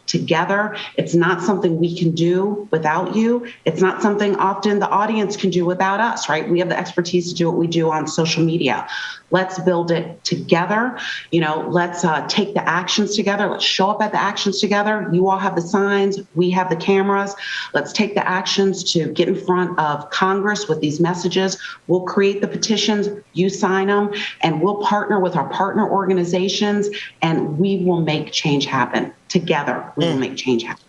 together. It's not something we can do without you. It's not something often the audience can do without us, right? We have the expertise to do what we do on social media. Let's build it together. Let's take the actions together. Let's show up at the actions together. You all have the signs. We have the cameras. Let's take the actions to get in front of Congress with these messages. We'll create the petitions. You sign them, and we'll partner with our partner organizations, and we will make change happen. Together, we will make change happen.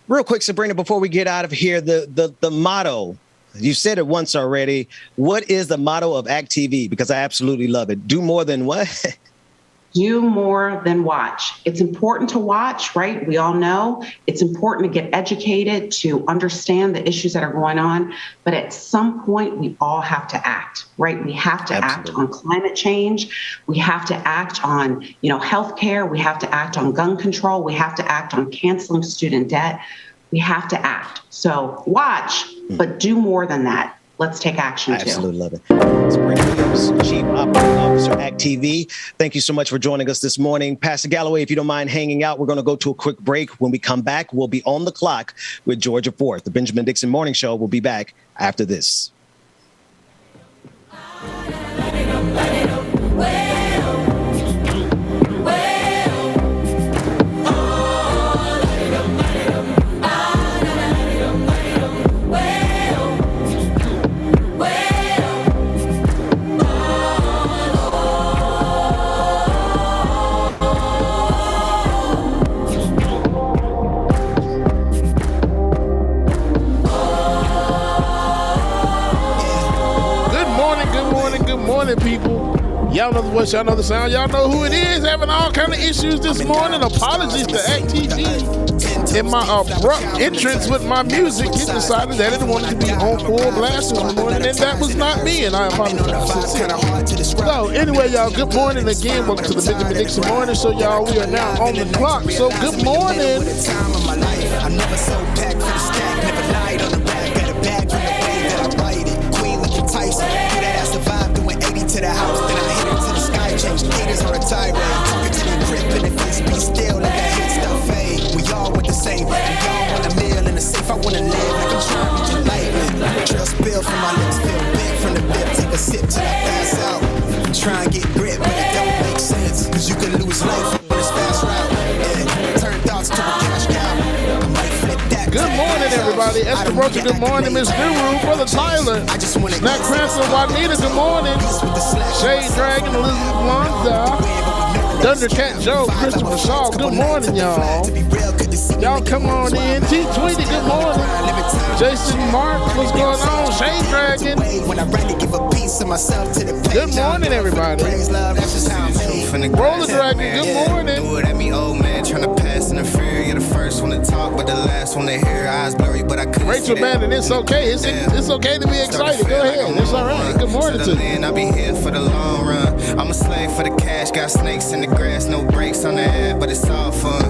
Real quick, Sabrina, before we get out of here, the motto, you said it once already. What is the motto of ACT TV? Because I absolutely love it. Do more than what? Do more than watch. It's important to watch, right? We all know it's important to get educated, to understand the issues that are going on. But at some point, we all have to act, right? We have to act on climate change. We have to act on, healthcare. We have to act on gun control. We have to act on canceling student debt. We have to act. So watch, but do more than that. Let's take action, too. Absolutely love it. Sabrina Williams, Chief Operating Officer, ACT TV. Thank you so much for joining us this morning. Pastor Galloway, if you don't mind hanging out, we're going to go to a quick break. When we come back, we'll be on the clock with Georgia Forth. The Benjamin Dixon Morning Show will be back after this. People, y'all know the voice, y'all know the sound, y'all know who it is, having all kind of issues this morning. Apologies to ACT TV. In my abrupt entrance with my music, it decided that it wanted to be on full blast this morning, and that was not me, and I apologize sincerely. So anyway, y'all, good morning again. Welcome to the Benjamin Dixon Morning Show, y'all. We are now on the clock, so good morning. I'm never so packed for the stack, never lied on the rack, got a bag from the way that I write it. Queen looking Tyson, do that ass survive, doing 80 to the house, then I hit her to the sky, change haters on a tirade, talking to the grip in the face, be still, like that hit stuff fade. We all want the same, and y'all want a meal in the safe, I wanna live like I'm trying to get lightning. Trail spill from my lips, feel big from the bib, take a sip till I pass out. Try and get grip, but it don't make sense, cause you can lose life on this fast route. Yeah, turn thoughts to a cash cow. I might flip that. Good morning, everybody. Esther Rocha, good morning. Miss Guru, Brother Tyler, Snack Prancer, Juanita, good morning. Shade Dragon, Elizabeth Wanda, Thundercat Joe, Christopher Shaw, good morning, y'all. Y'all come on in. T Tweety, good morning. Jason Mark, what's going on? Shade Dragon. Good morning, everybody. Roller Dragon, good morning. Do it at me, old man, trying to pass in the fear. You're the first one to talk, but the last one to hear. Eyes blurry, but I couldn't. Rachel Bannon, it's okay. It's okay to be excited. Go ahead. It's all right. Good morning to you. I'll be here for the long run. I'm a slave for the cash. Got snakes in the grass, no brakes on the head, but it's all fun.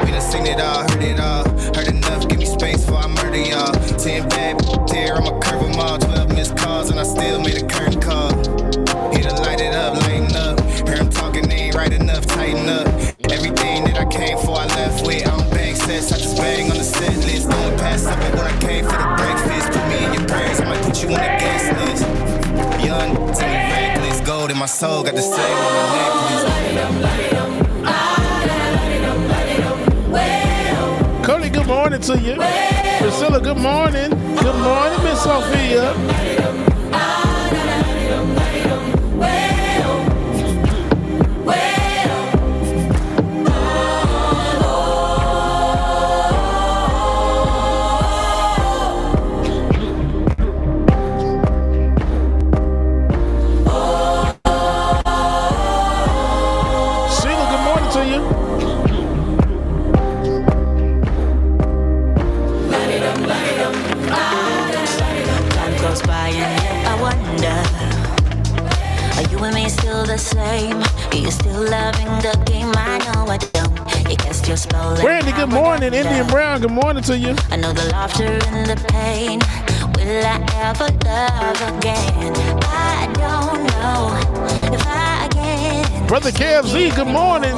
We done seen it all, heard it all. Heard enough, give me space before I murder y'all. 10 bad here, I'ma curve them all. 12 missed calls, and I still made a current call. He done light it up, lighten up. Hear him talking, they ain't right enough, tighten up. Everything that I came for, I left with. I don't bang sets, I just bang on the set list. Going past something when I came for the breakfast. Put me in your prayers, I might put you on the guest list. Young, tell me reckless. Gold in my soul, got the same on the necklace. Cody, good morning to you. Priscilla, good morning. Good morning, Miss Sophia. Same. Are you still loving the game? I know I don't. You cast your spell. Brandy, good morning. Indian Brown, good morning to you. I know the laughter and the pain. Will I ever love again? I don't know if I can. Brother KFZ, good morning.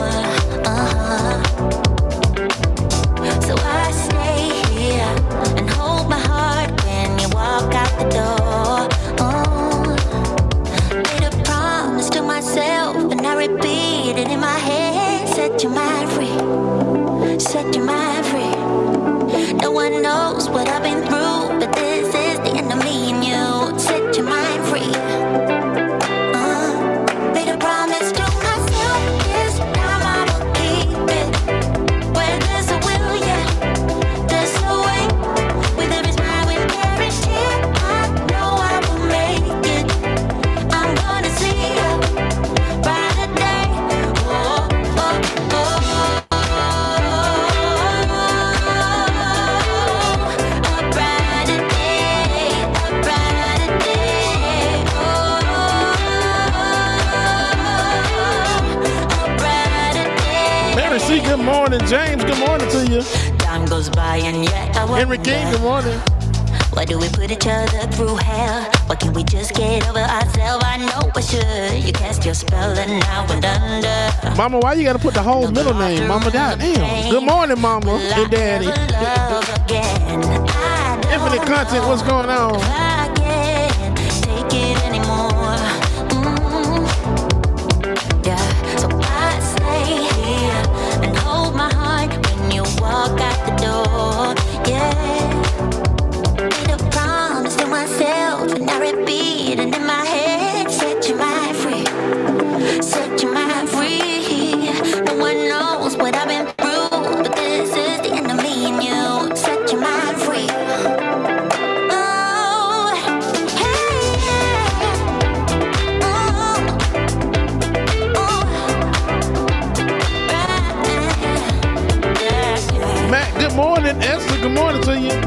James, good morning to you. Time goes by and yet I Henry King, good morning. Why do we put each other through hell? Why can't we just get over ourselves? I know I should. You cast your spell and now we're under. Mama, why you gotta put the whole middle name? Mama, goddamn. Good morning, Mama and Daddy. Infinite content, what's going on? I can't take it anymore. Yeah, so I stay here and hold my heart when you walk out the door. Yeah. Myself and I repeat it in my head. Set your mind free. Set your mind free. No one knows what I've been through, but this is the end of me and you. Set your mind free. Oh, hey, yeah. Oh. Matt, good morning. Esther, good morning to you.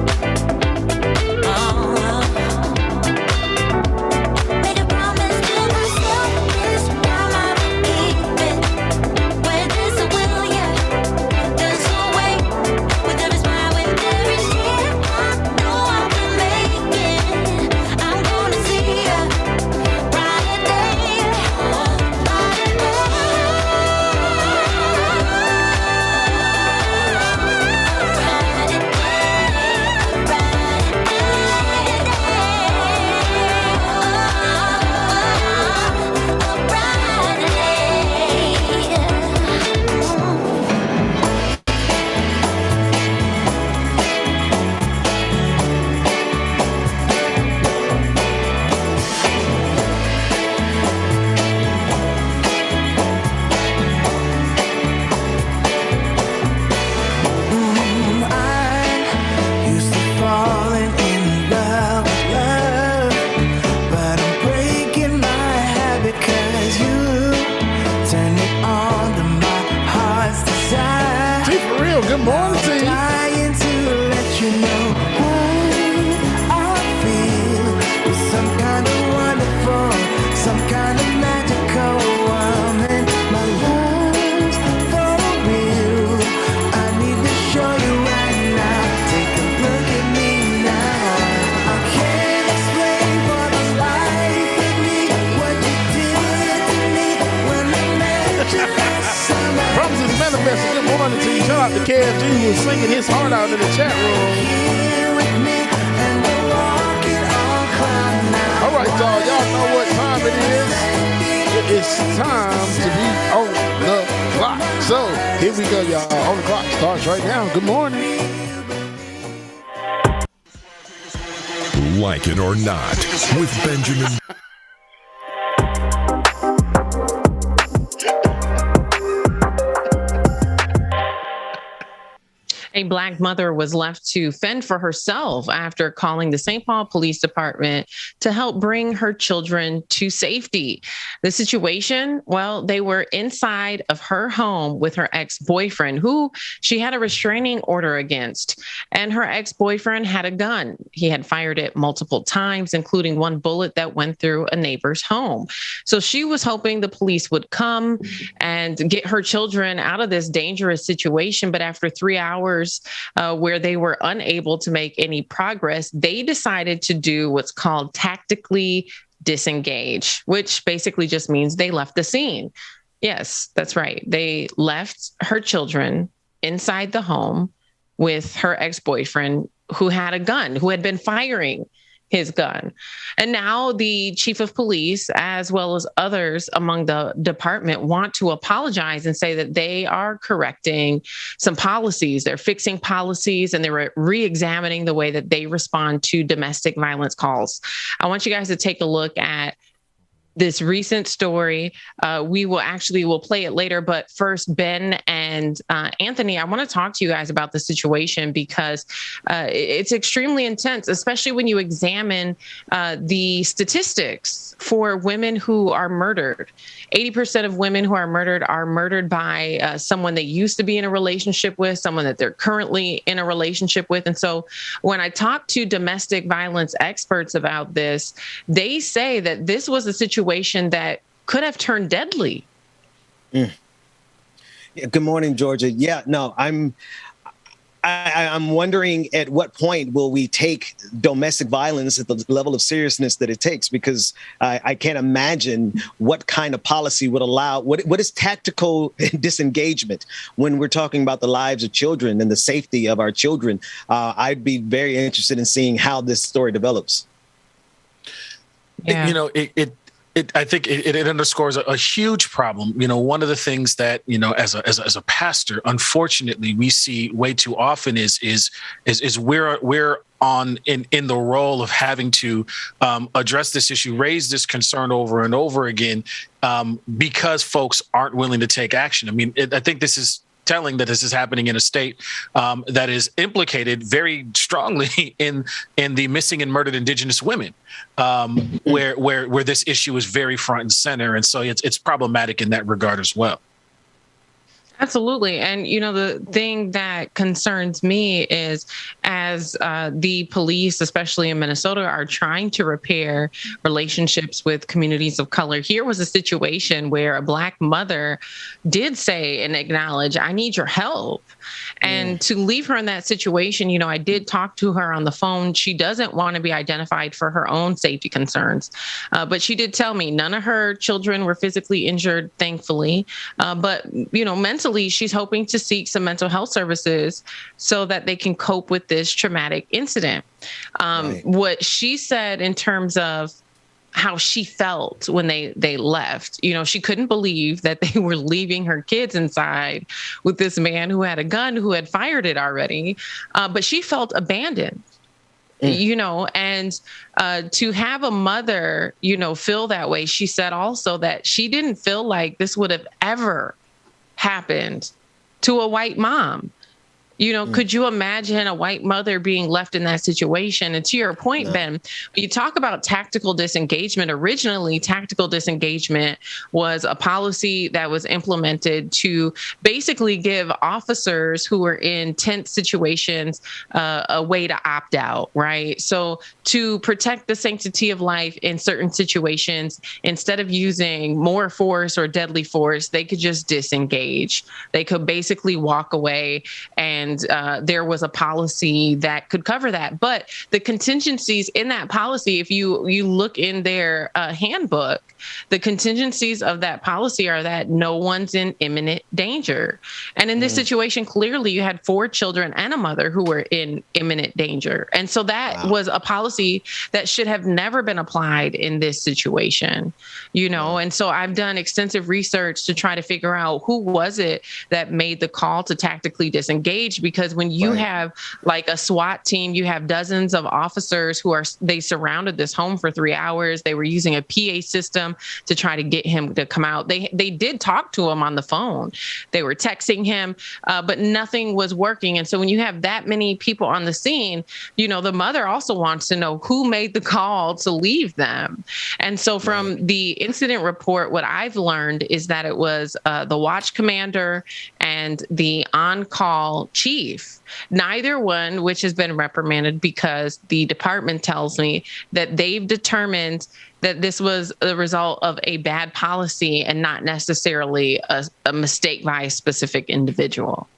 KFG was singing his heart out in the chat room. All right, y'all know what time it is. It is time to be on the clock. So here we go, y'all. On the clock starts right now. Good morning. Like it or not, with Benjamin. A Black mother was left to fend for herself after calling the St. Paul Police Department to help bring her children to safety. The situation, well, they were inside of her home with her ex-boyfriend, who she had a restraining order against. And her ex-boyfriend had a gun. He had fired it multiple times, including one bullet that went through a neighbor's home. So she was hoping the police would come and get her children out of this dangerous situation. But after 3 hours, where they were unable to make any progress, they decided to do what's called tactically disengage, which basically just means they left the scene. Yes, that's right. They left her children inside the home with her ex-boyfriend who had a gun, who had been firing his gun. And now the chief of police, as well as others among the department, want to apologize and say that they are correcting some policies. They're fixing policies and they're re-examining the way that they respond to domestic violence calls. I want you guys to take a look at this recent story. We'll play it later, but first, Ben and Anthony, I want to talk to you guys about the situation because it's extremely intense, especially when you examine the statistics for women who are murdered. 80% of women who are murdered by someone they used to be in a relationship with, someone that they're currently in a relationship with. And so when I talk to domestic violence experts about this, they say that this was a situation that could have turned deadly. Yeah, good morning, Georgia. Yeah, no, I'm wondering at what point will we take domestic violence at the level of seriousness that it takes, because I can't imagine what kind of policy would allow, what is tactical disengagement when we're talking about the lives of children and the safety of our children. I'd be very interested in seeing how this story develops. Yeah. You know, I think it underscores a huge problem. You know, one of the things that, you know, as a pastor, unfortunately, we see way too often is we're on in the role of having to address this issue, raise this concern over and over again, because folks aren't willing to take action. I mean, I think this is telling that this is happening in a state that is implicated very strongly in the missing and murdered Indigenous women, where this issue is very front and center, and so it's problematic in that regard as well. Absolutely. And, you know, the thing that concerns me is as the police, especially in Minnesota, are trying to repair relationships with communities of color. Here was a situation where a Black mother did say and acknowledge, I need your help. And to leave her in that situation, you know, I did talk to her on the phone. She doesn't want to be identified for her own safety concerns. But she did tell me none of her children were physically injured, thankfully. But, you know, mentally, she's hoping to seek some mental health services so that they can cope with this traumatic incident. Right. What she said in terms of how she felt when they left. You know, she couldn't believe that they were leaving her kids inside with this man who had a gun, who had fired it already. But she felt abandoned. You know, and to have a mother, you know, feel that way. She said also that she didn't feel like this would have ever happened to a white mom. You know, could you imagine a white mother being left in that situation? And to your point, Ben, when you talk about tactical disengagement, originally tactical disengagement was a policy that was implemented to basically give officers who were in tense situations a way to opt out, right? So to protect the sanctity of life in certain situations, instead of using more force or deadly force, they could just disengage. They could basically walk away, and there was a policy that could cover that. But the contingencies in that policy, if you look in their handbook, the contingencies of that policy are that no one's in imminent danger. And in this situation, clearly you had 4 children and a mother who were in imminent danger. And so that was a policy that should have never been applied in this situation, you know? And so I've done extensive research to try to figure out who was it that made the call to tactically disengage, because when you have like a SWAT team, you have dozens of officers they surrounded this home for 3 hours. They were using a PA system to try to get him to come out. They did talk to him on the phone. They were texting him, but nothing was working. And so when you have that many people on the scene, you know, the mother also wants to know who made the call to leave them. And so from the incident report, what I've learned is that it was the watch commander and the on-call chief, neither one, which has been reprimanded, because the department tells me that they've determined that this was the result of a bad policy and not necessarily a mistake by a specific individual.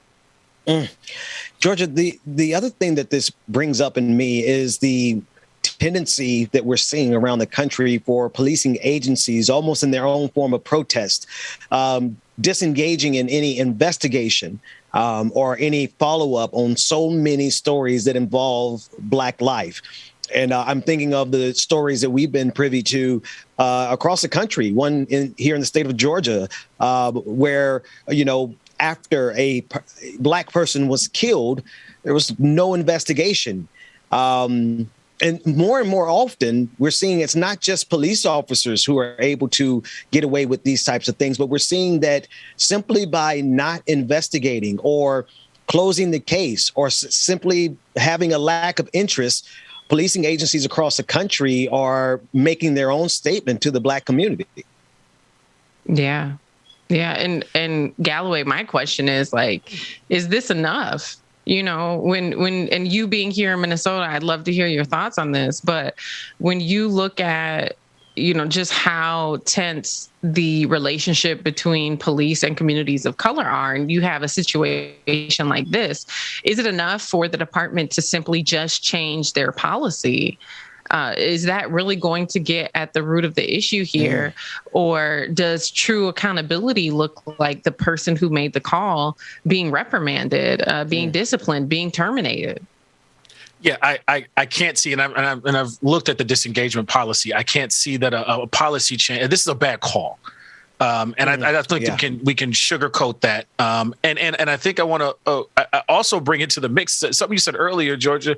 Georgia, the other thing that this brings up in me is the tendency that we're seeing around the country for policing agencies, almost in their own form of protest, disengaging in any investigation or any follow-up on so many stories that involve Black life. And I'm thinking of the stories that we've been privy to across the country, one here in the state of Georgia, where, you know, after a Black person was killed, there was no investigation. And more often, we're seeing it's not just police officers who are able to get away with these types of things, but we're seeing that simply by not investigating or closing the case or simply having a lack of interest, policing agencies across the country are making their own statement to the Black community. Yeah. Yeah. And Galloway, my question is like, is this enough? You know, and you being here in Minnesota, I'd love to hear your thoughts on this. But when you look at just how tense the relationship between police and communities of color are, and you have a situation like this, is it enough for the department to simply just change their policy? Is that really going to get at the root of the issue here? Or does true accountability look like the person who made the call being reprimanded, being disciplined, being terminated? Yeah, I can't see, and I've looked at the disengagement policy. I can't see that a policy change. This is a bad call. And I think we can sugarcoat that. And I think I want to also bring into the mix something you said earlier, Georgia.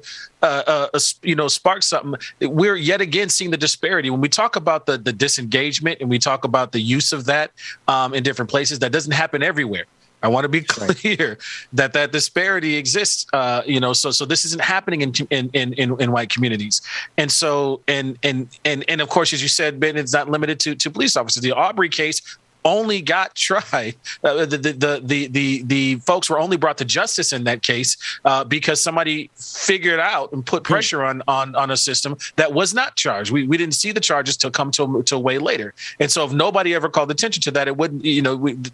Sparked something. We're yet again seeing the disparity when we talk about the disengagement and we talk about the use of that in different places. That doesn't happen everywhere. I want to be clear that disparity exists. So this isn't happening in white communities, and so and of course, as you said, Ben, it's not limited to police officers. The Aubrey case only got tried. The folks were only brought to justice in that case because somebody figured out and put pressure on a system that was not charged. We didn't see the charges till come to way later, and so if nobody ever called attention to that, it wouldn't.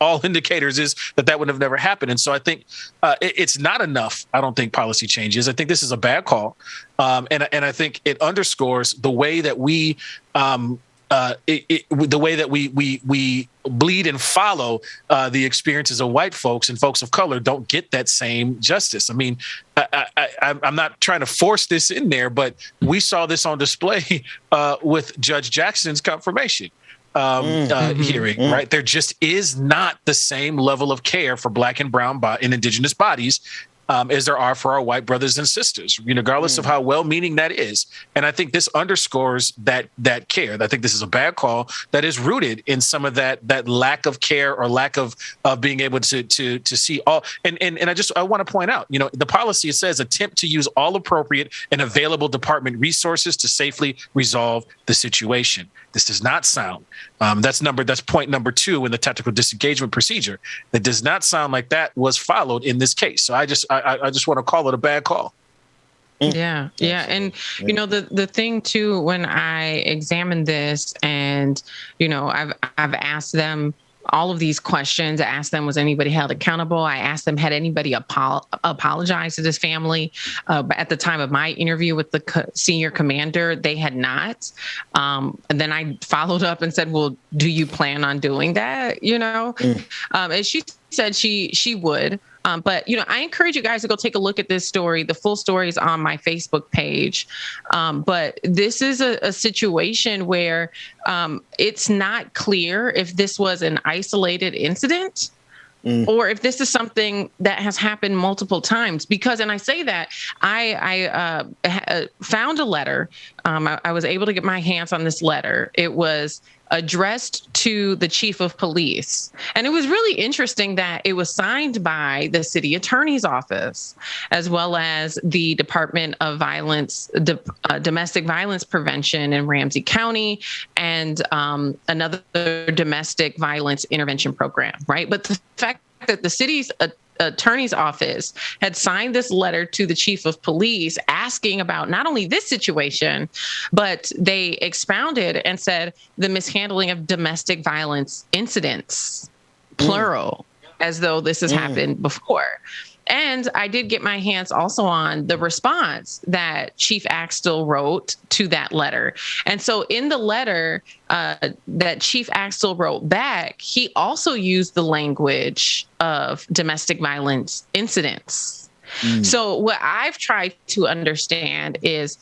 All indicators is that would have never happened. And so I think it's not enough. I don't think policy changes. I think this is a bad call. And I think it underscores the way that we we bleed and follow the experiences of white folks, and folks of color don't get that same justice. I mean, I'm not trying to force this in there, but we saw this on display with Judge Jackson's confirmation hearing, right? There just is not the same level of care for Black and brown and indigenous bodies as there are for our white brothers and sisters, regardless of how well-meaning that is. And I think this underscores that care. I think this is a bad call that is rooted in some of that lack of care or lack of being able to see all. And I want to point out, the policy says attempt to use all appropriate and available department resources to safely resolve the situation. This does not sound. That's point number 2 in the tactical disengagement procedure. That does not sound like that was followed in this case. So I just want to call it a bad call. Yeah. And, the thing too, when I examined this and, I've asked them all of these questions. I asked them, was anybody held accountable? I asked them, had anybody apologized to this family? At the time of my interview with the senior commander, they had not. And then I followed up and said, well, do you plan on doing that? And she said she would. But, I encourage you guys to go take a look at this story. The full story is on my Facebook page. But this is a situation where it's not clear if this was an isolated incident or if this is something that has happened multiple times. Because, and I say that, I found a letter. I was able to get my hands on this letter. It was addressed to the chief of police. And it was really interesting that it was signed by the city attorney's office, as well as the Department of Domestic Violence Prevention in Ramsey County, and another domestic violence intervention program, right? But the fact that the city's attorney's office had signed this letter to the chief of police asking about not only this situation, but they expounded and said the mishandling of domestic violence incidents, plural, as though this has happened before. And I did get my hands also on the response that Chief Axtell wrote to that letter. And so in the letter that Chief Axtell wrote back, he also used the language of domestic violence incidents. So what I've tried to understand is,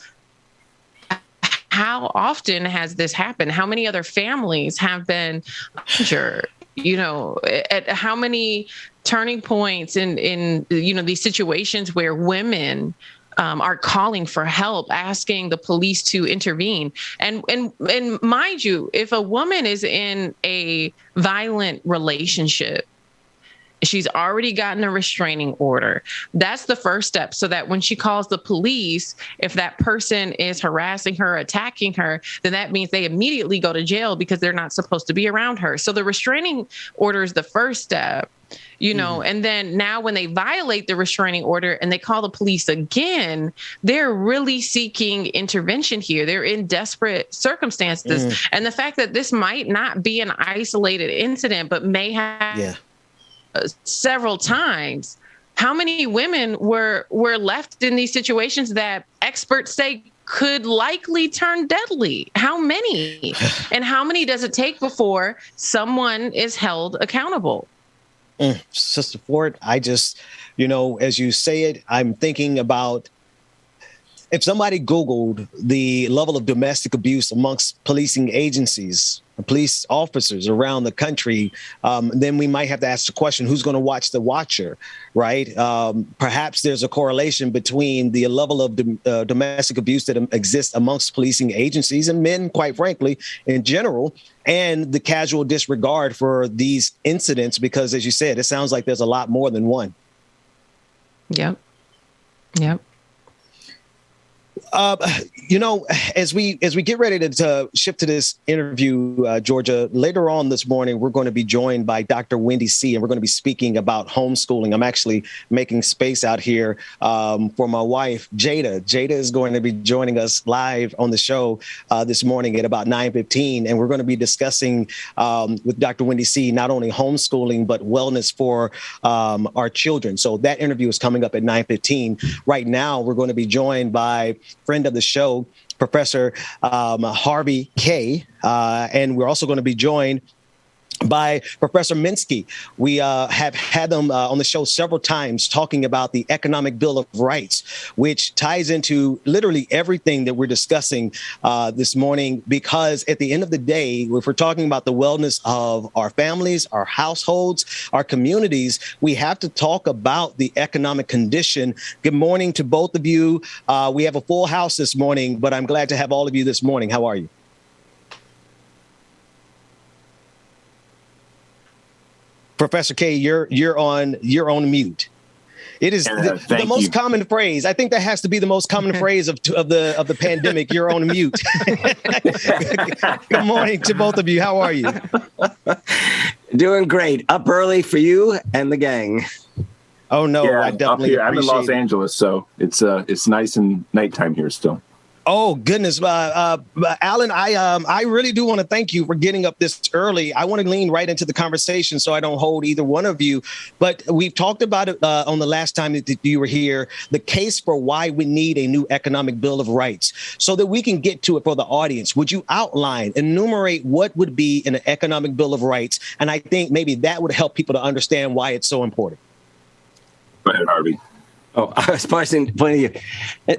how often has this happened? How many other families have been injured? At how many turning points in these situations where women are calling for help, asking the police to intervene. And mind you, if a woman is in a violent relationship, she's already gotten a restraining order. That's the first step, so that when she calls the police, if that person is harassing her, attacking her, then that means they immediately go to jail because they're not supposed to be around her. So the restraining order is the first step. you know, and then now when they violate the restraining order and they call the police again, they're really seeking intervention here. They're in desperate circumstances. And the fact that this might not be an isolated incident, but may have several times, how many women were left in these situations that experts say could likely turn deadly? How many? And how many does it take before someone is held accountable? Sister Ford, I just, you know, as you say it, I'm thinking about if somebody Googled the level of domestic abuse amongst policing agencies, police officers around the country, then we might have to ask the question, who's going to watch the watcher, right? Perhaps there's a correlation between the level of domestic abuse that exists amongst policing agencies and men, quite frankly, in general, and the casual disregard for these incidents, because as you said, it sounds like there's a lot more than one. Yep. You know, as we get ready to shift to this interview, Georgia, later on this morning, we're going to be joined by Dr. Wendy C., and we're going to be speaking about homeschooling. I'm actually making space out here for my wife, Jada. Jada is going to be joining us live on the show this morning at about 9:15, and we're going to be discussing with Dr. Wendy C. not only homeschooling, but wellness for our children. So that interview is coming up at 9:15. Right now, we're going to be joined by friend of the show, Professor Harvey Kaye, and we're also going to be joined by Professor Minsky. We have had them on the show several times talking about the Economic Bill of Rights, which ties into literally everything that we're discussing this morning, because at the end of the day, if we're talking about the wellness of our families, our households, our communities, we have to talk about the economic condition. Good morning to both of you. We have a full house this morning, but I'm glad to have all of you this morning. How are you? Professor Kaye, you're on mute. It is the most common phrase. I think that has to be the most common phrase of the pandemic. You're on mute. Good morning to both of you. How are you? Doing great. Up early for you and the gang. Oh no, yeah, I definitely I'm in Los Angeles, so it's nice and nighttime here still. Oh, goodness. Alan, I really do want to thank you for getting up this early. I want to lean right into the conversation so I don't hold either one of you. But we've talked about it on the last time that you were here, the case for why we need a new economic bill of rights, so that we can get to it for the audience. Would you enumerate what would be an economic bill of rights? And I think maybe that would help people to understand why it's so important. Go ahead, Harvey. Oh, I was parsing plenty of you.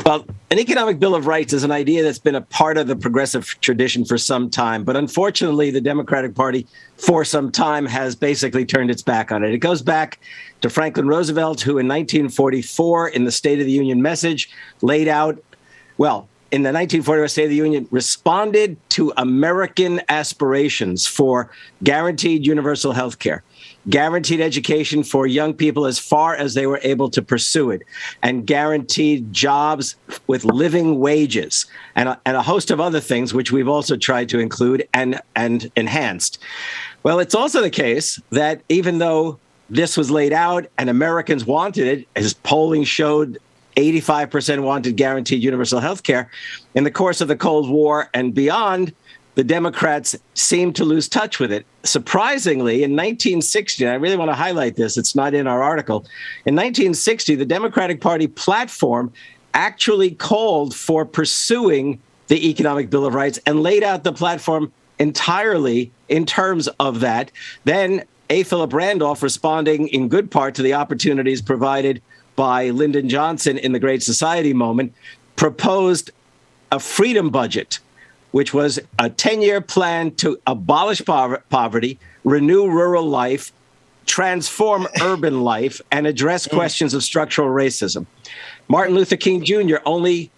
Well, an economic bill of rights is an idea that's been a part of the progressive tradition for some time. But unfortunately, the Democratic Party for some time has basically turned its back on it. It goes back to Franklin Roosevelt, who in 1944, in the State of the Union message, laid out, well, in the 1944 State of the Union, responded to American aspirations for guaranteed universal health care, guaranteed education for young people as far as they were able to pursue it, and guaranteed jobs with living wages, and a host of other things, which we've also tried to include and enhanced. Well, it's also the case that even though this was laid out and Americans wanted it, as polling showed, 85% wanted guaranteed universal health care, in the course of the Cold War and beyond, the Democrats seemed to lose touch with it. Surprisingly, in 1960, and I really want to highlight this, it's not in our article, in 1960, the Democratic Party platform actually called for pursuing the Economic Bill of Rights and laid out the platform entirely in terms of that. Then A. Philip Randolph, responding in good part to the opportunities provided by Lyndon Johnson in the Great Society moment, proposed a freedom budget, which was a 10-year plan to abolish poverty, renew rural life, transform urban life, and address questions of structural racism. Martin Luther King Jr., only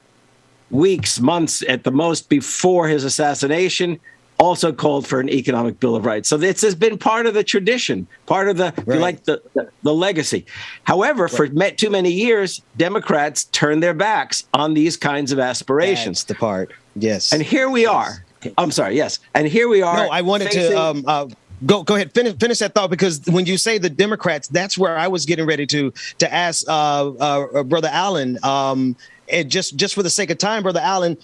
weeks, months at the most before his assassination, also called for an economic bill of rights. So this has been part of the tradition, part of the, if you like, the legacy. However, for too many years, Democrats turned their backs on these kinds of aspirations. That's the part. Yes. And here we are. I'm sorry. Yes. And here we are. No, I wanted to Go ahead, finish that thought, because when you say the Democrats, that's where I was getting ready to ask Brother Allen. And just for the sake of time, Brother Allen,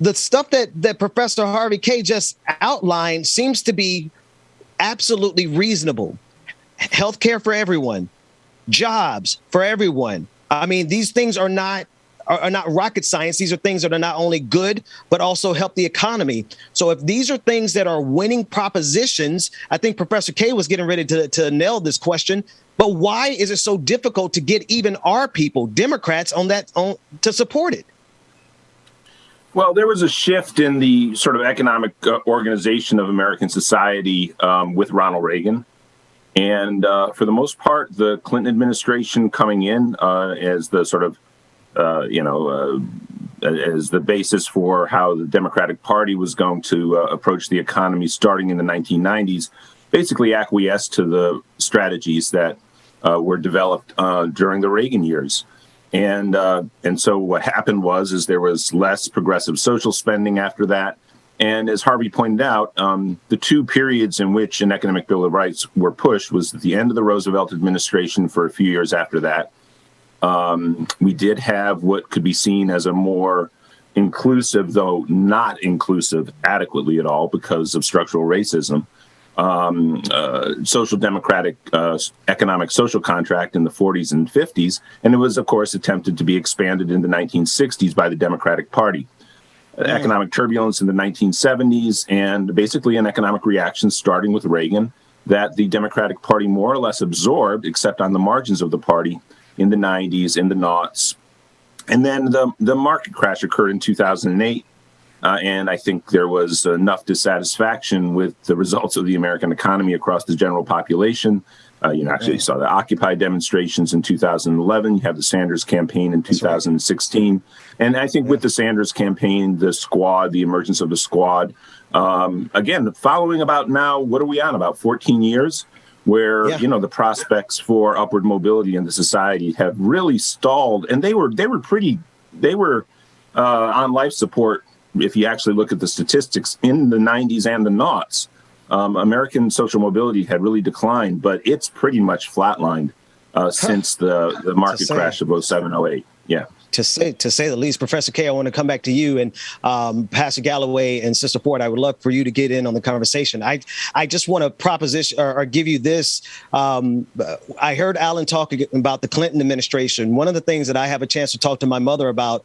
the stuff that Professor Harvey K just outlined seems to be absolutely reasonable. Healthcare for everyone, jobs for everyone. I mean, these things are not rocket science. These are things that are not only good, but also help the economy. So if these are things that are winning propositions, I think Professor K was getting ready to nail this question. But why is it so difficult to get even our people, Democrats, to support it? Well, there was a shift in the sort of economic organization of American society with Ronald Reagan. And for the most part, the Clinton administration coming in as the sort of, as the basis for how the Democratic Party was going to approach the economy starting in the 1990s, basically acquiesced to the strategies that were developed during the Reagan years. And so what happened was there was less progressive social spending after that. And as Harvey pointed out, the two periods in which an economic bill of rights were pushed was at the end of the Roosevelt administration for a few years after that. We did have what could be seen as a more inclusive, though not inclusive adequately at all because of structural racism, social democratic economic social contract in the 40s and 50s. And it was, of course, attempted to be expanded in the 1960s by the Democratic Party. Economic turbulence in the 1970s and basically an economic reaction starting with Reagan that the Democratic Party more or less absorbed, except on the margins of the party, in the 90s, in the noughts. And then the market crash occurred in 2008. And I think there was enough dissatisfaction with the results of the American economy across the general population. You saw the Occupy demonstrations in 2011. You have the Sanders campaign in 2016. And I think with the Sanders campaign, the emergence of the squad, again, following about now, what are we on, about 14 years? Where, the prospects for upward mobility in the society have really stalled. And they were on life support. If you actually look at the statistics in the 90s and the noughts, American social mobility had really declined, but it's pretty much flatlined since the market crash of 07-08. Yeah. To say the least. Professor K, I want to come back to you, and Pastor Galloway and Sister Ford, I would love for you to get in on the conversation. I just want to proposition or give you this. I heard Alan talking about the Clinton administration. One of the things that I have a chance to talk to my mother about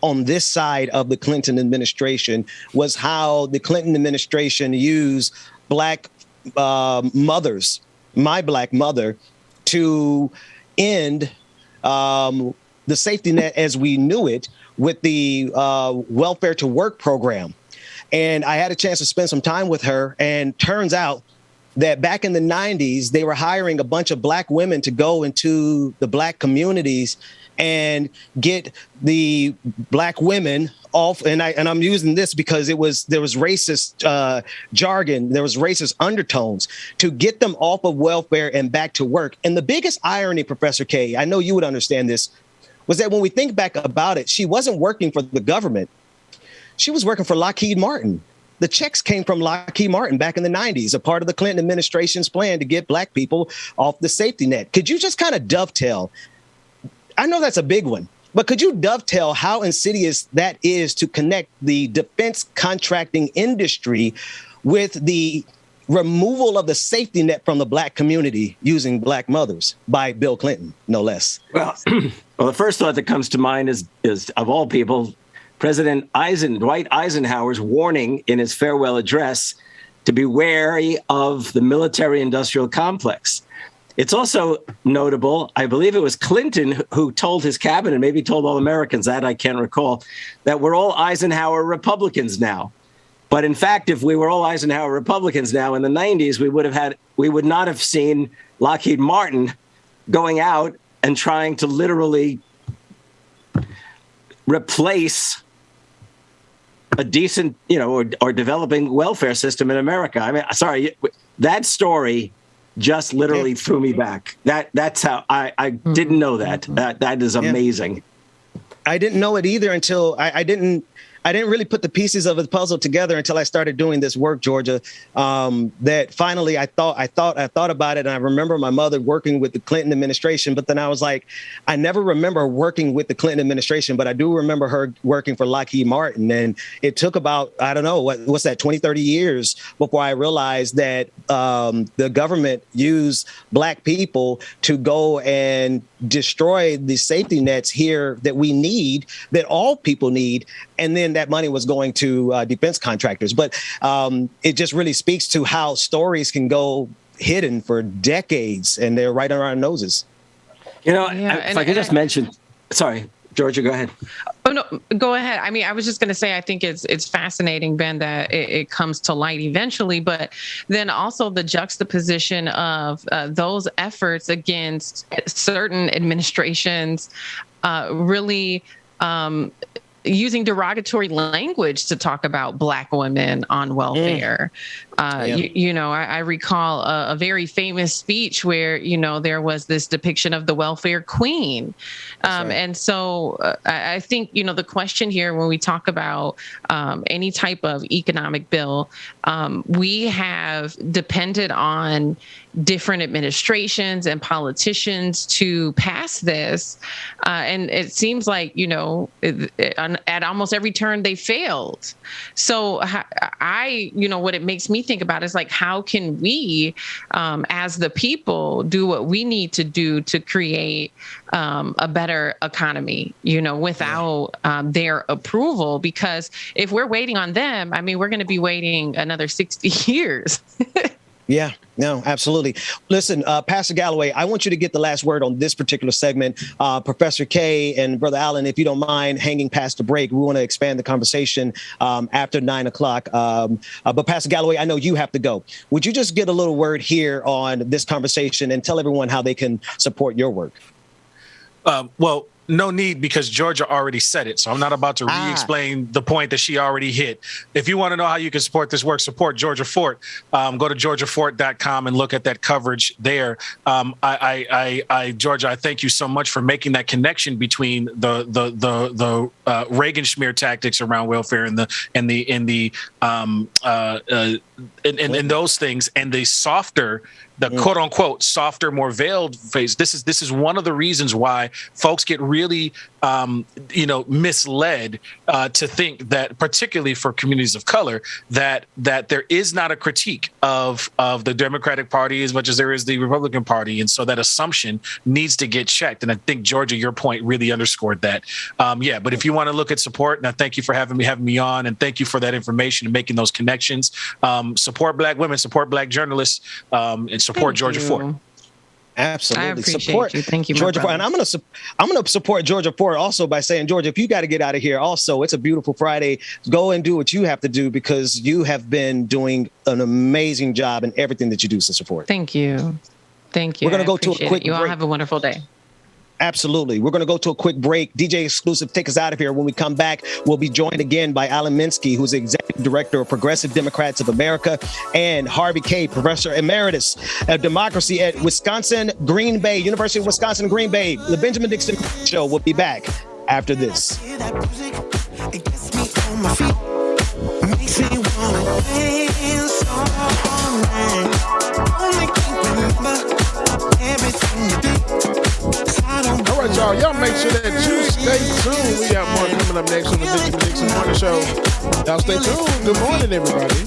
on this side of the Clinton administration was how the Clinton administration used Black mothers, my Black mother, to end the safety net as we knew it with the welfare to work program. And I had a chance to spend some time with her, and turns out that back in the 90s, they were hiring a bunch of Black women to go into the Black communities and get the Black women off. And I'm using this because there was racist jargon, there was racist undertones, to get them off of welfare and back to work. And the biggest irony, Professor K, I know you would understand this, was that when we think back about it, she wasn't working for the government. She was working for Lockheed Martin. The checks came from Lockheed Martin back in the 90s, a part of the Clinton administration's plan to get Black people off the safety net. Could you just kind of dovetail? I know that's a big one, but could you dovetail how insidious that is to connect the defense contracting industry with the removal of the safety net from the Black community using Black mothers by Bill Clinton, no less? Well, the first thought that comes to mind is of all people, President Dwight Eisenhower's warning in his farewell address to be wary of the military-industrial complex. It's also notable, I believe it was Clinton who told his cabinet, maybe told all Americans, that I can't recall, that we're all Eisenhower Republicans now. But in fact, if we were all Eisenhower Republicans now in the 90s, we would not have seen Lockheed Martin going out and trying to literally replace a decent, or developing welfare system in America. I mean, sorry, that story just literally threw me back. That's how I didn't know that. That is amazing. I didn't know it either until I didn't I didn't really put the pieces of the puzzle together until I started doing this work, Georgia. That finally I thought about it, and I remember my mother working with the Clinton administration. But then I was like, I never remember working with the Clinton administration, but I do remember her working for Lockheed Martin. And it took about, I don't know, what's that, 20, 30 years before I realized that the government used Black people to go and destroy the safety nets here that we need, that all people need. And then that money was going to defense contractors. But it just really speaks to how stories can go hidden for decades, and they're right on our noses. You know, if I could just mention, sorry, Georgia, go ahead. Oh, no, go ahead. I mean, I was just going to say, I think it's fascinating, Ben, that it comes to light eventually, but then also the juxtaposition of those efforts against certain administrations really using derogatory language to talk about Black women on welfare. I recall a very famous speech where, there was this depiction of the welfare queen. And so I think, the question here when we talk about any type of economic bill, we have depended on different administrations and politicians to pass this. And it seems like, at almost every turn they failed. So what it makes me think about is like, how can we, as the people, do what we need to do to create a better economy, without their approval? Because if we're waiting on them, I mean, we're going to be waiting another 60 years. Yeah, no, absolutely. Listen, Pastor Galloway, I want you to get the last word on this particular segment. Professor K and Brother Allen, if you don't mind hanging past the break, we want to expand the conversation after 9 o'clock. But Pastor Galloway, I know you have to go. Would you just get a little word here on this conversation and tell everyone how they can support your work? Well, no need, because Georgia already said it. So I'm not about to re-explain the point that she already hit. If you want to know how you can support this work, support Georgia Fort. Go to georgiafort.com and look at that coverage there. Georgia, I thank you so much for making that connection between the Reagan smear tactics around welfare and those things, and the softer, the quote unquote softer, more veiled phase. This is one of the reasons why folks get really misled to think that, particularly for communities of color, that there is not a critique of the Democratic Party as much as there is the Republican Party, and so that assumption needs to get checked. And I think, Georgia, your point really underscored that. But if you want to look at support, and I thank you for having me on, and thank you for that information and making those connections. Support Black women, support Black journalists, and support Georgia Fort. Absolutely. I appreciate support you. Thank you, Georgia Fort. And I'm going to support Georgia Fort also by saying, Georgia, if you got to get out of here also, it's a beautiful Friday. Go and do what you have to do, because you have been doing an amazing job in everything that you do to support. Thank you. Thank you. We're going to go to a quick break. You all have a wonderful day. Absolutely. We're going to go to a quick break. DJ Exclusive, take us out of here. When we come back, we'll be joined again by Alan Minsky, who's the Executive Director of Progressive Democrats of America, and Harvey K., Professor Emeritus of Democracy at Wisconsin-Green Bay, University of Wisconsin-Green Bay. The Benjamin Dixon Show will be back after this. All right, y'all make sure that you stay tuned. We got more coming up next on the Benjamin Dixon Morning Show. Y'all stay tuned. Good morning, everybody.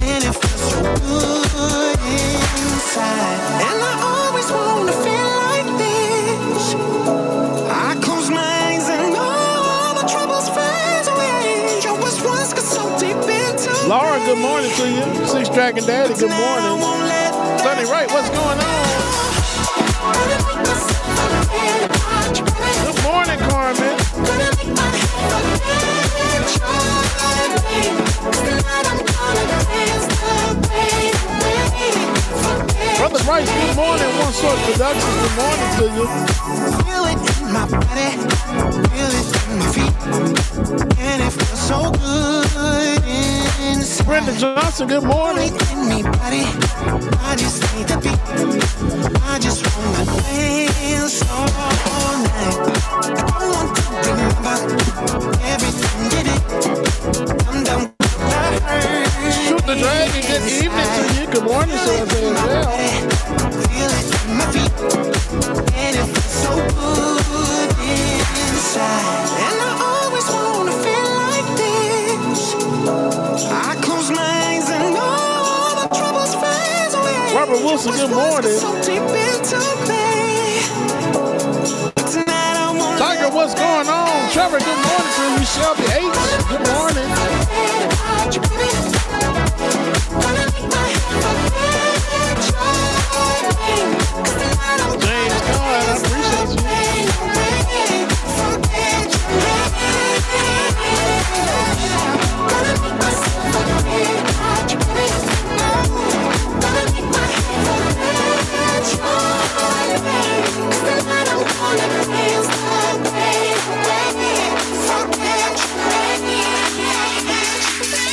And it feels so good inside. And I always want to feel like this. I close my eyes and all my troubles fade away. Yo, was once got so deep into Laura, good morning to you. Six Dragon Daddy, good morning. Sonny Wright, what's going on? Good morning, Carmen. Brother Rice, good morning. One Source Productions, good morning to you. Feel it in my body, feel it in my feet, and it feels so good inside. Brenda Johnson, good morning. Anybody, I just need the beat. I just want to dance all night. I want to remember everything you did. good morning. Tiger, what's going on? Trevor, good morning to you. Shelby H, good morning. James, God, I appreciate you.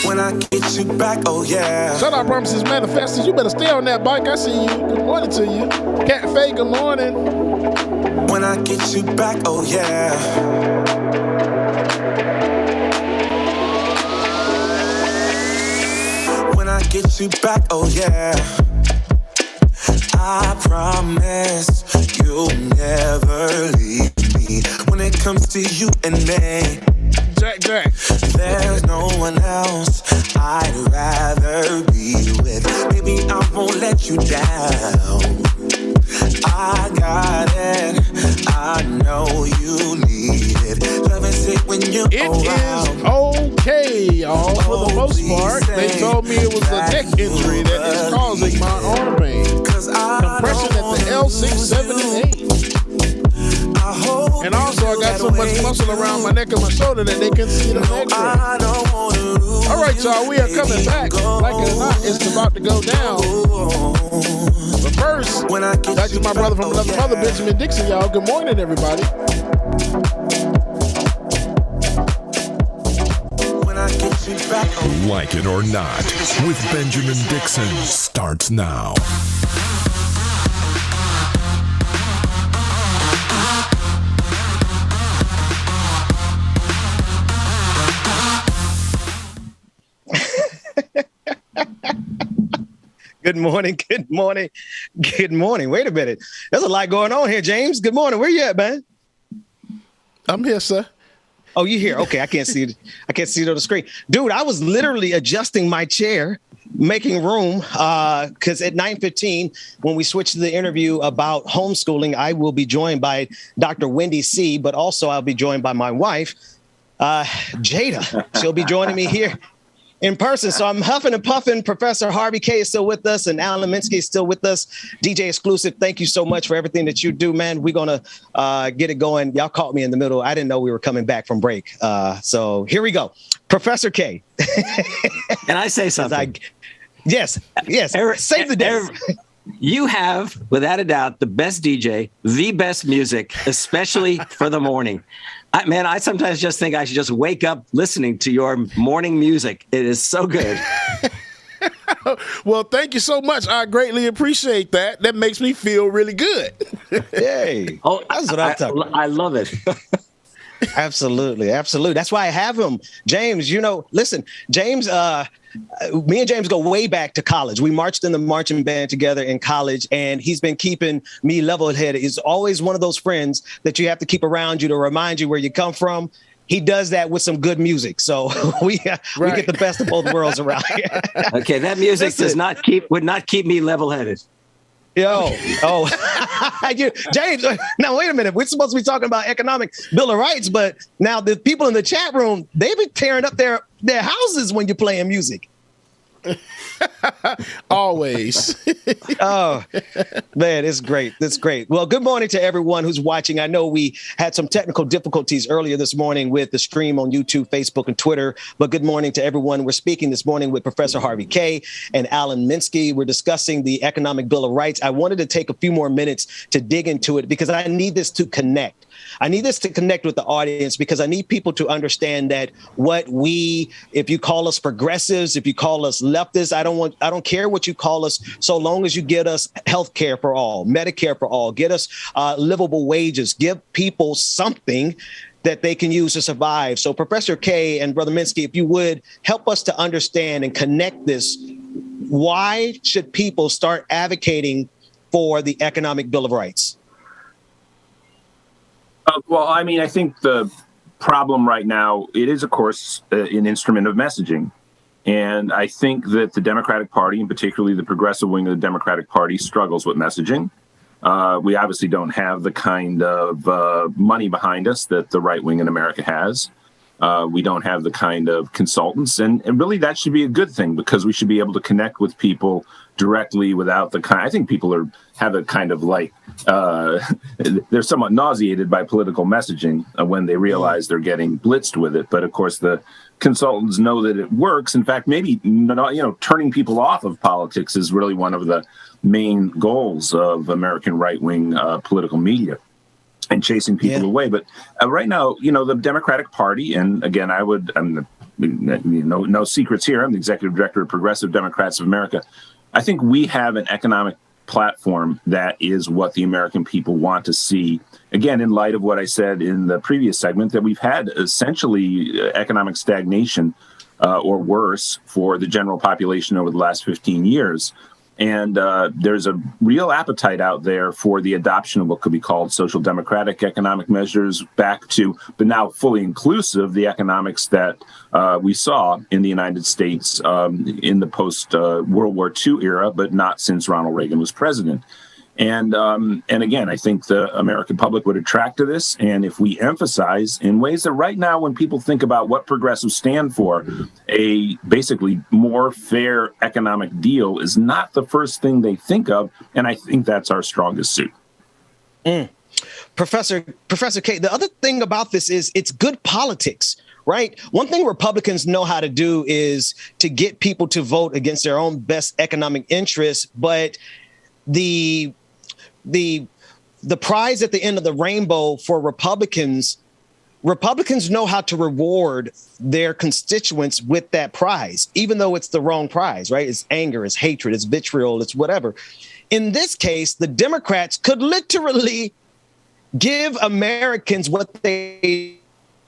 When I get you back, oh yeah. Shut up, promises manifested. You better stay on that bike. I see you. Good morning to you. Cat Faye, good morning. When I get you back, oh yeah. When I get you back, oh yeah. I promise you'll never leave me. When it comes to you and me, Jack. there's no one else I'd rather be with. Baby, I won't let you down. I got it. I know you need it. Love is it when you're It around. is okay, y'all. For the most part, they told me it was a neck injury that is causing my arm pain. Compression at the L6, 7, and 8. And also, I got so much muscle around my neck and my shoulder that they can see the neck. All right, y'all, we are coming back. Like it or not, it's about to go down. But first, back to my brother from another mother, Benjamin Dixon, y'all. Good morning, everybody. Like It or Not with Benjamin Dixon starts now. Good morning. Wait a minute. There's a lot going on here, James. Good morning. Where you at, man? I'm here, sir. Oh, you here? Okay, I can't see it. I can't see it on the screen. Dude, I was literally adjusting my chair, making room, because at 9:15, when we switch to the interview about homeschooling, I will be joined by Dr. Wendy C., but also I'll be joined by my wife, Jada. She'll be joining me here in person. So I'm huffing and puffing. Professor Harvey K is still with us, and Alan Minsky is still with us. DJ Exclusive, thank you so much for everything that you do, man. We're going to get it going. Y'all caught me in the middle. I didn't know we were coming back from break. So here we go. Professor K. Can I say something? Yes. Save the day. You have, without a doubt, the best DJ, the best music, especially for the morning. I sometimes just think I should just wake up listening to your morning music. It is so good. Well, thank you so much. I greatly appreciate that. That makes me feel really good. Yay. Oh, that's what I'm talking about. I love it. Absolutely. That's why I have him. James, listen, James, me and James go way back to college. We marched in the marching band together in college, and he's been keeping me level-headed. He's always one of those friends that you have to keep around you to remind you where you come from. He does that with some good music. So we get the best of both worlds around here. Okay, that music would not keep me level-headed. James, now wait a minute. We're supposed to be talking about economic Bill of Rights, but now the people in the chat room, they be tearing up their houses when you're playing music. Always. Oh, man, it's great. It's great. Well, good morning to everyone who's watching. I know we had some technical difficulties earlier this morning with the stream on YouTube, Facebook, and Twitter, but good morning to everyone. We're speaking this morning with Professor Harvey K. and Alan Minsky. We're discussing the Economic Bill of Rights. I wanted to take a few more minutes to dig into it because I need this to connect. I need this to connect with the audience because I need people to understand that if you call us progressives, if you call us leftists, I don't care what you call us, so long as you get us health care for all, Medicare for all, get us livable wages, give people something that they can use to survive. So Professor K and Brother Minsky, if you would help us to understand and connect this, why should people start advocating for the Economic Bill of Rights? I think the problem right now, it is, of course, an instrument of messaging. And I think that the Democratic Party, and particularly the progressive wing of the Democratic Party, struggles with messaging. We obviously don't have the kind of money behind us that the right wing in America has. We don't have the kind of consultants. And really, that should be a good thing, because we should be able to connect with people directly without the kind. I think people have a kind of like, they're somewhat nauseated by political messaging when they realize they're getting blitzed with it. But of course, the consultants know that it works. In fact, maybe turning people off of politics is really one of the main goals of American right-wing political media, and chasing people away. But right now, the Democratic Party, and again, no secrets here. I'm the executive director of Progressive Democrats of America. I think we have an economic platform that is what the American people want to see. Again, in light of what I said in the previous segment, that we've had essentially economic stagnation or worse for the general population over the last 15 years. And there's a real appetite out there for the adoption of what could be called social democratic economic measures, back to, but now fully inclusive, the economics that we saw in the United States in the post-World War II era, but not since Ronald Reagan was president. And again, I think the American public would attract to this. And if we emphasize in ways that right now, when people think about what progressives stand for, a basically more fair economic deal is not the first thing they think of. And I think that's our strongest suit. Professor K, the other thing about this is it's good politics, right? One thing Republicans know how to do is to get people to vote against their own best economic interests. But the prize at the end of the rainbow for Republicans know how to reward their constituents with that prize, even though it's the wrong prize, right? It's anger, it's hatred, it's vitriol, it's whatever. In this case, the Democrats could literally give Americans what they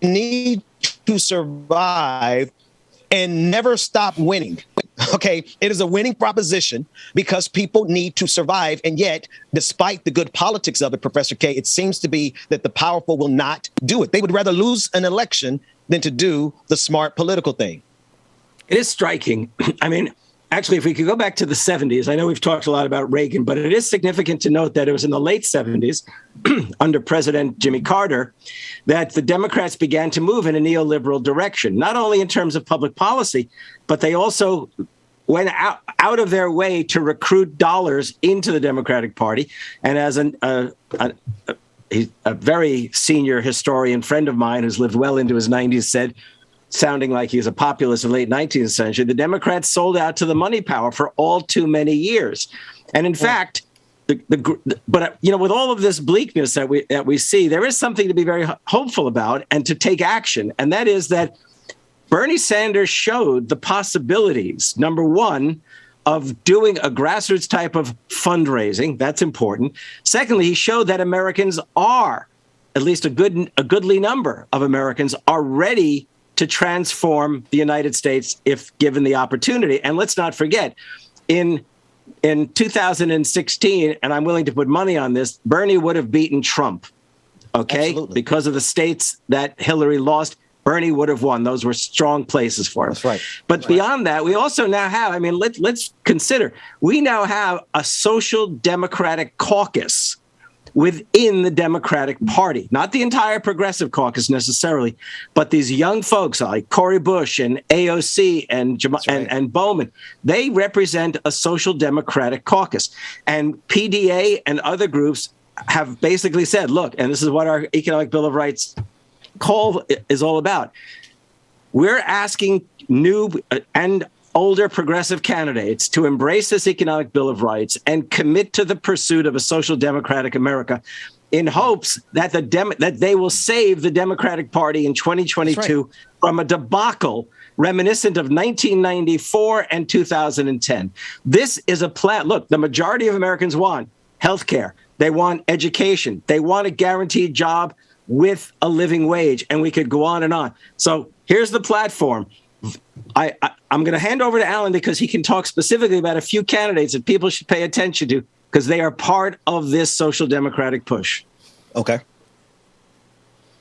need to survive and never stop winning. Okay, it is a winning proposition because people need to survive. And yet, despite the good politics of it, Professor K, it seems to be that the powerful will not do it. They would rather lose an election than to do the smart political thing. It is striking. I mean, actually, if we could go back to the 70s, I know we've talked a lot about Reagan, but it is significant to note that it was in the late 70s under President Jimmy Carter that the Democrats began to move in a neoliberal direction, not only in terms of public policy, but they also went out of their way to recruit dollars into the Democratic Party. And as a very senior historian friend of mine who's lived well into his 90s said, sounding like he was a populist of the late 19th century, the Democrats sold out to the money power for all too many years. And in fact, but with all of this bleakness that we see, there is something to be very hopeful about and to take action. And that is that Bernie Sanders showed the possibilities, number one, of doing a grassroots type of fundraising. That's important. Secondly, he showed that Americans are, at least a goodly number of Americans, are ready to transform the United States if given the opportunity. And let's not forget, in 2016, and I'm willing to put money on this, Bernie would have beaten Trump, okay? Absolutely. Because of the states that Hillary lost, Bernie would have won. Those were strong places for him. That's right. But beyond that, we also now have, let's consider, we now have a social democratic caucus within the Democratic Party, not the entire progressive caucus necessarily, but these young folks like Cori Bush and AOC and Bowman, they represent a social democratic caucus. And PDA and other groups have basically said, look, and this is what our Economic Bill of Rights call is all about. We're asking new and older progressive candidates to embrace this Economic Bill of Rights and commit to the pursuit of a social democratic America in hopes that that they will save the Democratic Party in 2022 from a debacle reminiscent of 1994 and 2010. This is a plan. Look, the majority of Americans want health care. They want education. They want a guaranteed job with a living wage. And we could go on and on. So here's the platform. I'm going to hand over to Alan because he can talk specifically about a few candidates that people should pay attention to because they are part of this social democratic push. Okay.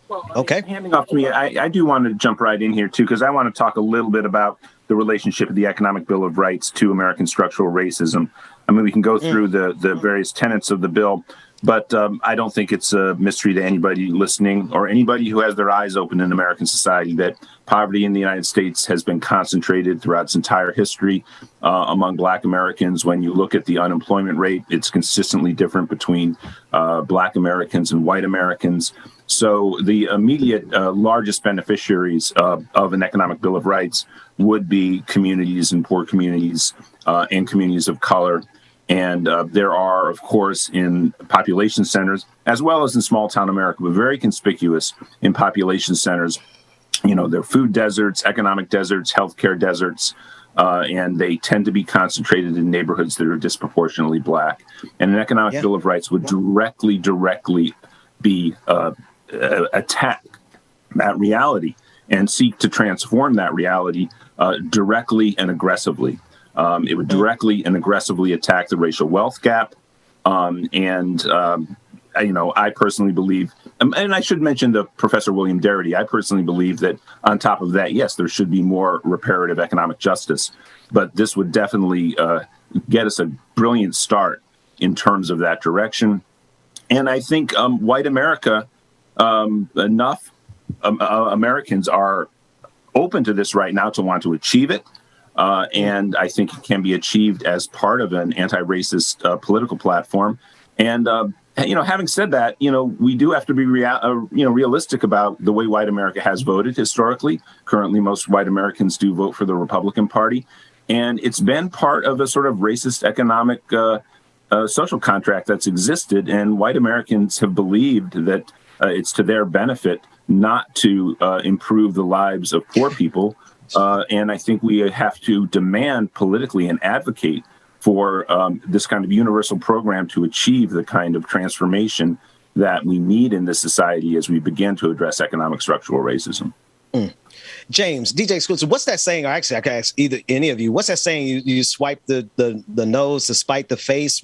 Well, handing off to me, I do want to jump right in here, too, because I want to talk a little bit about the relationship of the Economic Bill of Rights to American structural racism. I mean, we can go through the various tenets of the bill, but I don't think it's a mystery to anybody listening or anybody who has their eyes open in American society that poverty in the United States has been concentrated throughout its entire history among Black Americans. When you look at the unemployment rate, it's consistently different between Black Americans and white Americans. So the immediate largest beneficiaries of an Economic Bill of Rights would be communities and poor communities and communities of color. And there are, of course, in population centers, as well as in small town America, but very conspicuous in population centers. You know, they're food deserts, economic deserts, healthcare deserts, and they tend to be concentrated in neighborhoods that are disproportionately Black. And an Economic Bill of Rights would directly be attack that reality and seek to transform that reality directly and aggressively. It would directly and aggressively attack the racial wealth gap. I personally believe, and I should mention the Professor William Darity, I personally believe that on top of that, yes, there should be more reparative economic justice, but this would definitely get us a brilliant start in terms of that direction. And I think white America, enough Americans are open to this right now to want to achieve it. And I think it can be achieved as part of an anti-racist political platform. And, having said that, we do have to be realistic about the way white America has voted historically. Currently, most white Americans do vote for the Republican Party. And it's been part of a sort of racist economic social contract that's existed. And white Americans have believed that it's to their benefit not to improve the lives of poor people. And I think we have to demand politically and advocate for this kind of universal program to achieve the kind of transformation that we need in this society as we begin to address economic structural racism. James, DJ Exclusive, what's that saying? Or actually, I can ask any of you. What's that saying? You swipe the nose to spite the face?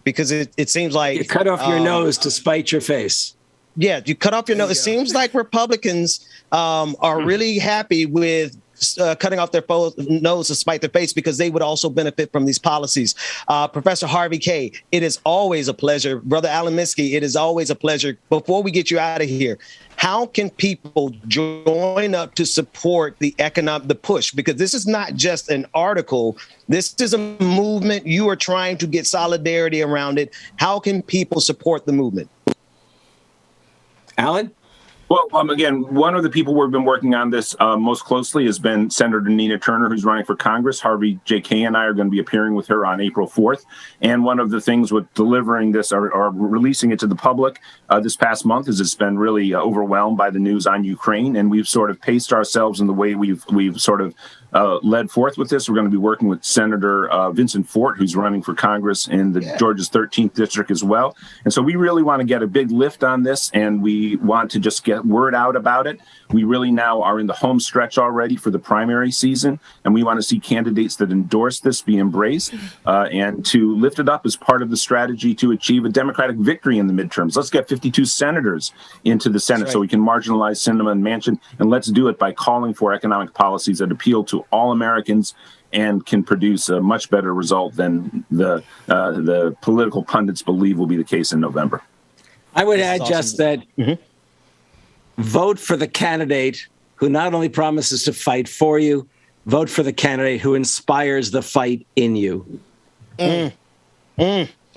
Because it seems like you cut off your nose to spite your face. Yeah, you cut off your nose. It seems like Republicans are really happy with cutting off their nose to spite their face because they would also benefit from these policies. Professor Harvey Kaye, it is always a pleasure. Brother Alan Minsky, it is always a pleasure. Before we get you out of here, how can people join up to support the push? Because this is not just an article. This is a movement. You are trying to get solidarity around it. How can people support the movement? Alan? Well, again, one of the people we've been working on this most closely has been Senator Nina Turner, who's running for Congress. Harvey J. Kaye and I are going to be appearing with her on April 4th. And one of the things with delivering this or releasing it to the public this past month is it's been really overwhelmed by the news on Ukraine. And we've sort of paced ourselves in the way we've sort of led forth with this. We're going to be working with Senator Vincent Fort, who's running for Congress in Georgia's 13th district as well. And so we really want to get a big lift on this, and we want to just get word out about it. We really now are in the home stretch already for the primary season, and we want to see candidates that endorse this be embraced and to lift it up as part of the strategy to achieve a Democratic victory in the midterms. Let's get 52 senators into the Senate so we can marginalize Sinema and Manchin, and let's do it by calling for economic policies that appeal to all Americans and can produce a much better result than the political pundits believe will be the case in November. I would add just that vote for the candidate who not only promises to fight for you, vote for the candidate who inspires the fight in you.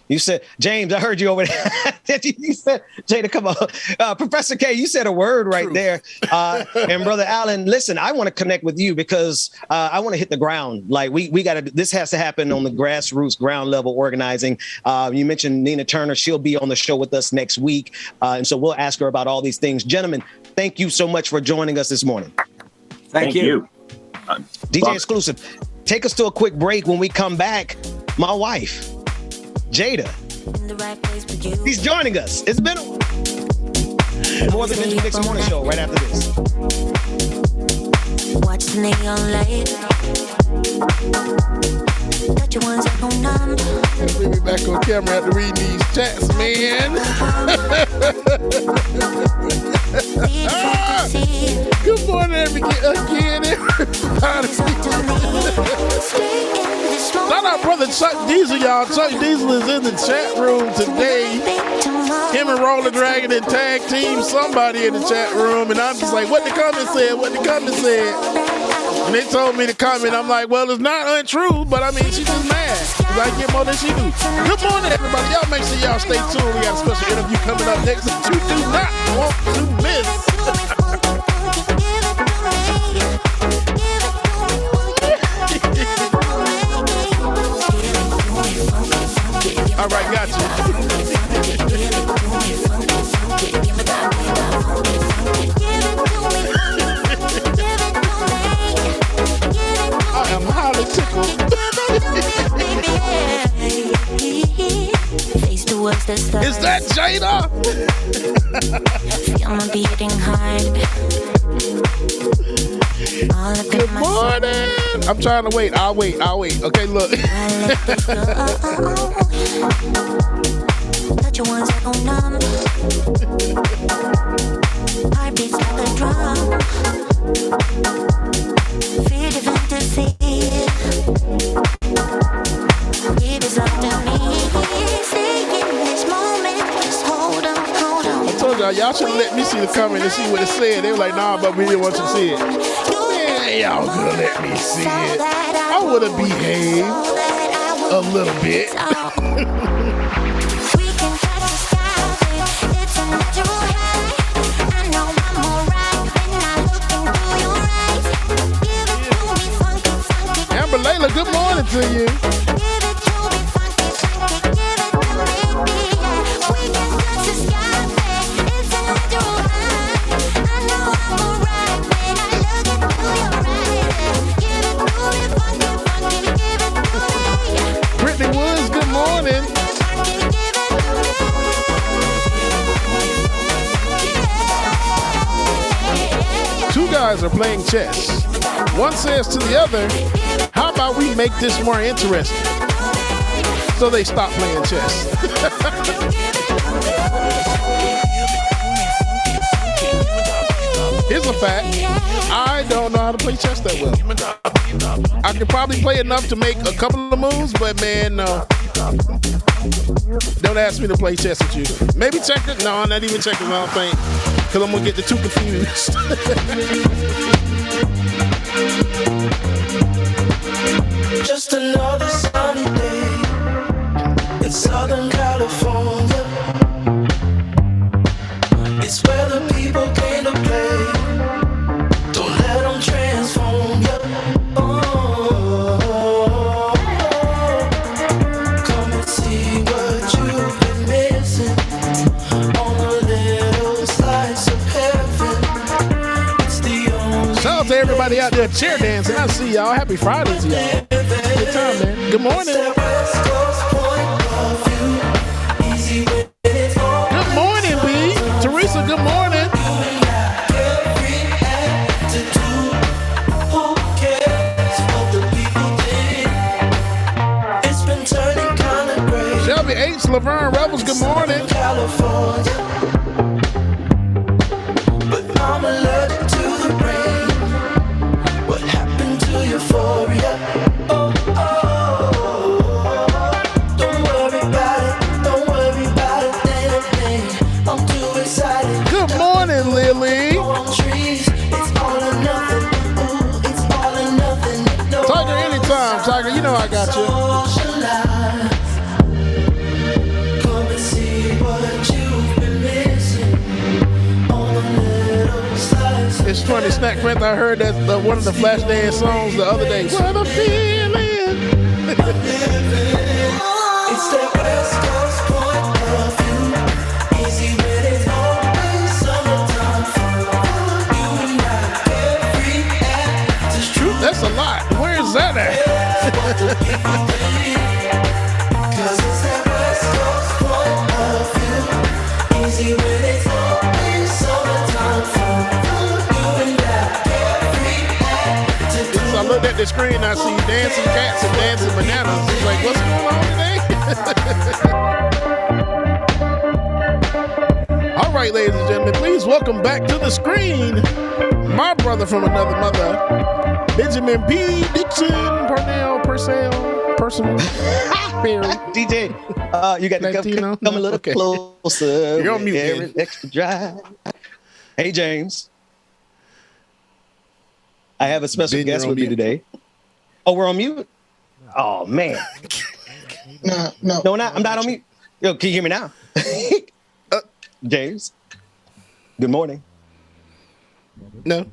You said, James, I heard you over there. You said, Jada, come on. Professor Kaye, you said a word right there. And Brother Allen, listen, I want to connect with you because I want to hit the ground. Like we got to, this has to happen on the grassroots, ground level organizing. You mentioned Nina Turner. She'll be on the show with us next week. And so we'll ask her about all these things. Gentlemen, thank you so much for joining us this morning. Thank you. DJ Exclusive, take us to a quick break. When we come back, my wife, Jada, he's joining us. It's been more than Benjamin Dixon Morning Show right after this. Watch the neon light. Got your ones at home numb. We'll be back on camera after reading these chats, man. Good morning again. Shout out, brother Chuck Diesel, y'all. Chuck Diesel is in the chat room today. Him and Roller Dragon and tag team somebody in the chat room, and I'm just like, what the comment said? What the comment said? And they told me to comment. I'm like, well, it's not untrue, but I mean, she's just mad because I get more than she do. Good morning, everybody. Y'all make sure y'all stay tuned. We got a special interview coming up next that you do not want to miss. All right, got you. I am highly tickled. Is that Jada? Feel my beating heart. Good morning. I'm trying to wait. I'll wait. Okay, look. Touch your ones that go numb. Heartbeats like a drum. Feel the fantasy. Give us up to me. Stay in this moment. Just hold on. I told y'all should have let me see the comment and see what it said. They were like, nah, but we didn't want you to see it. Man, y'all could have let me see it. I would have behaved a little bit. Amber Layla, good morning to you. Brittany Woods, good morning. Two guys are playing chess. One says to the other, how about we make this more interesting? So they stop playing chess. Here's a fact. I don't know how to play chess that well. I could probably play enough to make a couple of moves, but man, no. Don't ask me to play chess with you. Maybe checkers? No, not even checkers, I don't think. Because I'm going to get the two confused. Just another sunny day in Southern California. It's where the people came to play. Don't let them transform you. Oh, come and see what you've been missing on a little slice of heaven. It's the only. Shout out to everybody out there chair dancing. I see y'all. Happy Friday to y'all. Good time, man. Good morning. Good morning, B. Teresa, good morning. Shelby H. Laverne Rebels, good morning. But I'm allergic to the rain. What happened to euphoria? Oh, don't worry about it. Don't worry about a thing. I'm too excited. Good morning, Lily. Trees, it's all or nothing. Ooh, it's all or nothing. No, Tiger, anytime. Tiger, you know I got you. socialize. Come and see what you've been missing on a little slice. It's funny, Snack Prince, I heard that one of the Flashdance songs the other day. What a feeling. It's that West Coast point of view. Easy when it's always summertime. You and I, every act is true. That's a lot. Where is that at? Cause it's that West Coast point of view. Easy when it's always summertime. You and I, every act to do. As I looked at the screen, I see dancing cats and dancing bananas. It's like, what's going on today? All right, ladies and gentlemen, please welcome back to the screen my brother from another mother, Benjamin B. Dixon, Personal. DJ, you got to come a little closer. You're on mute, Aaron, extra dry. Hey, James. I have a special guest with me today. Oh, we're on mute? Oh, man. No, I'm not on mute. Yo, can you hear me now? James, good morning. No,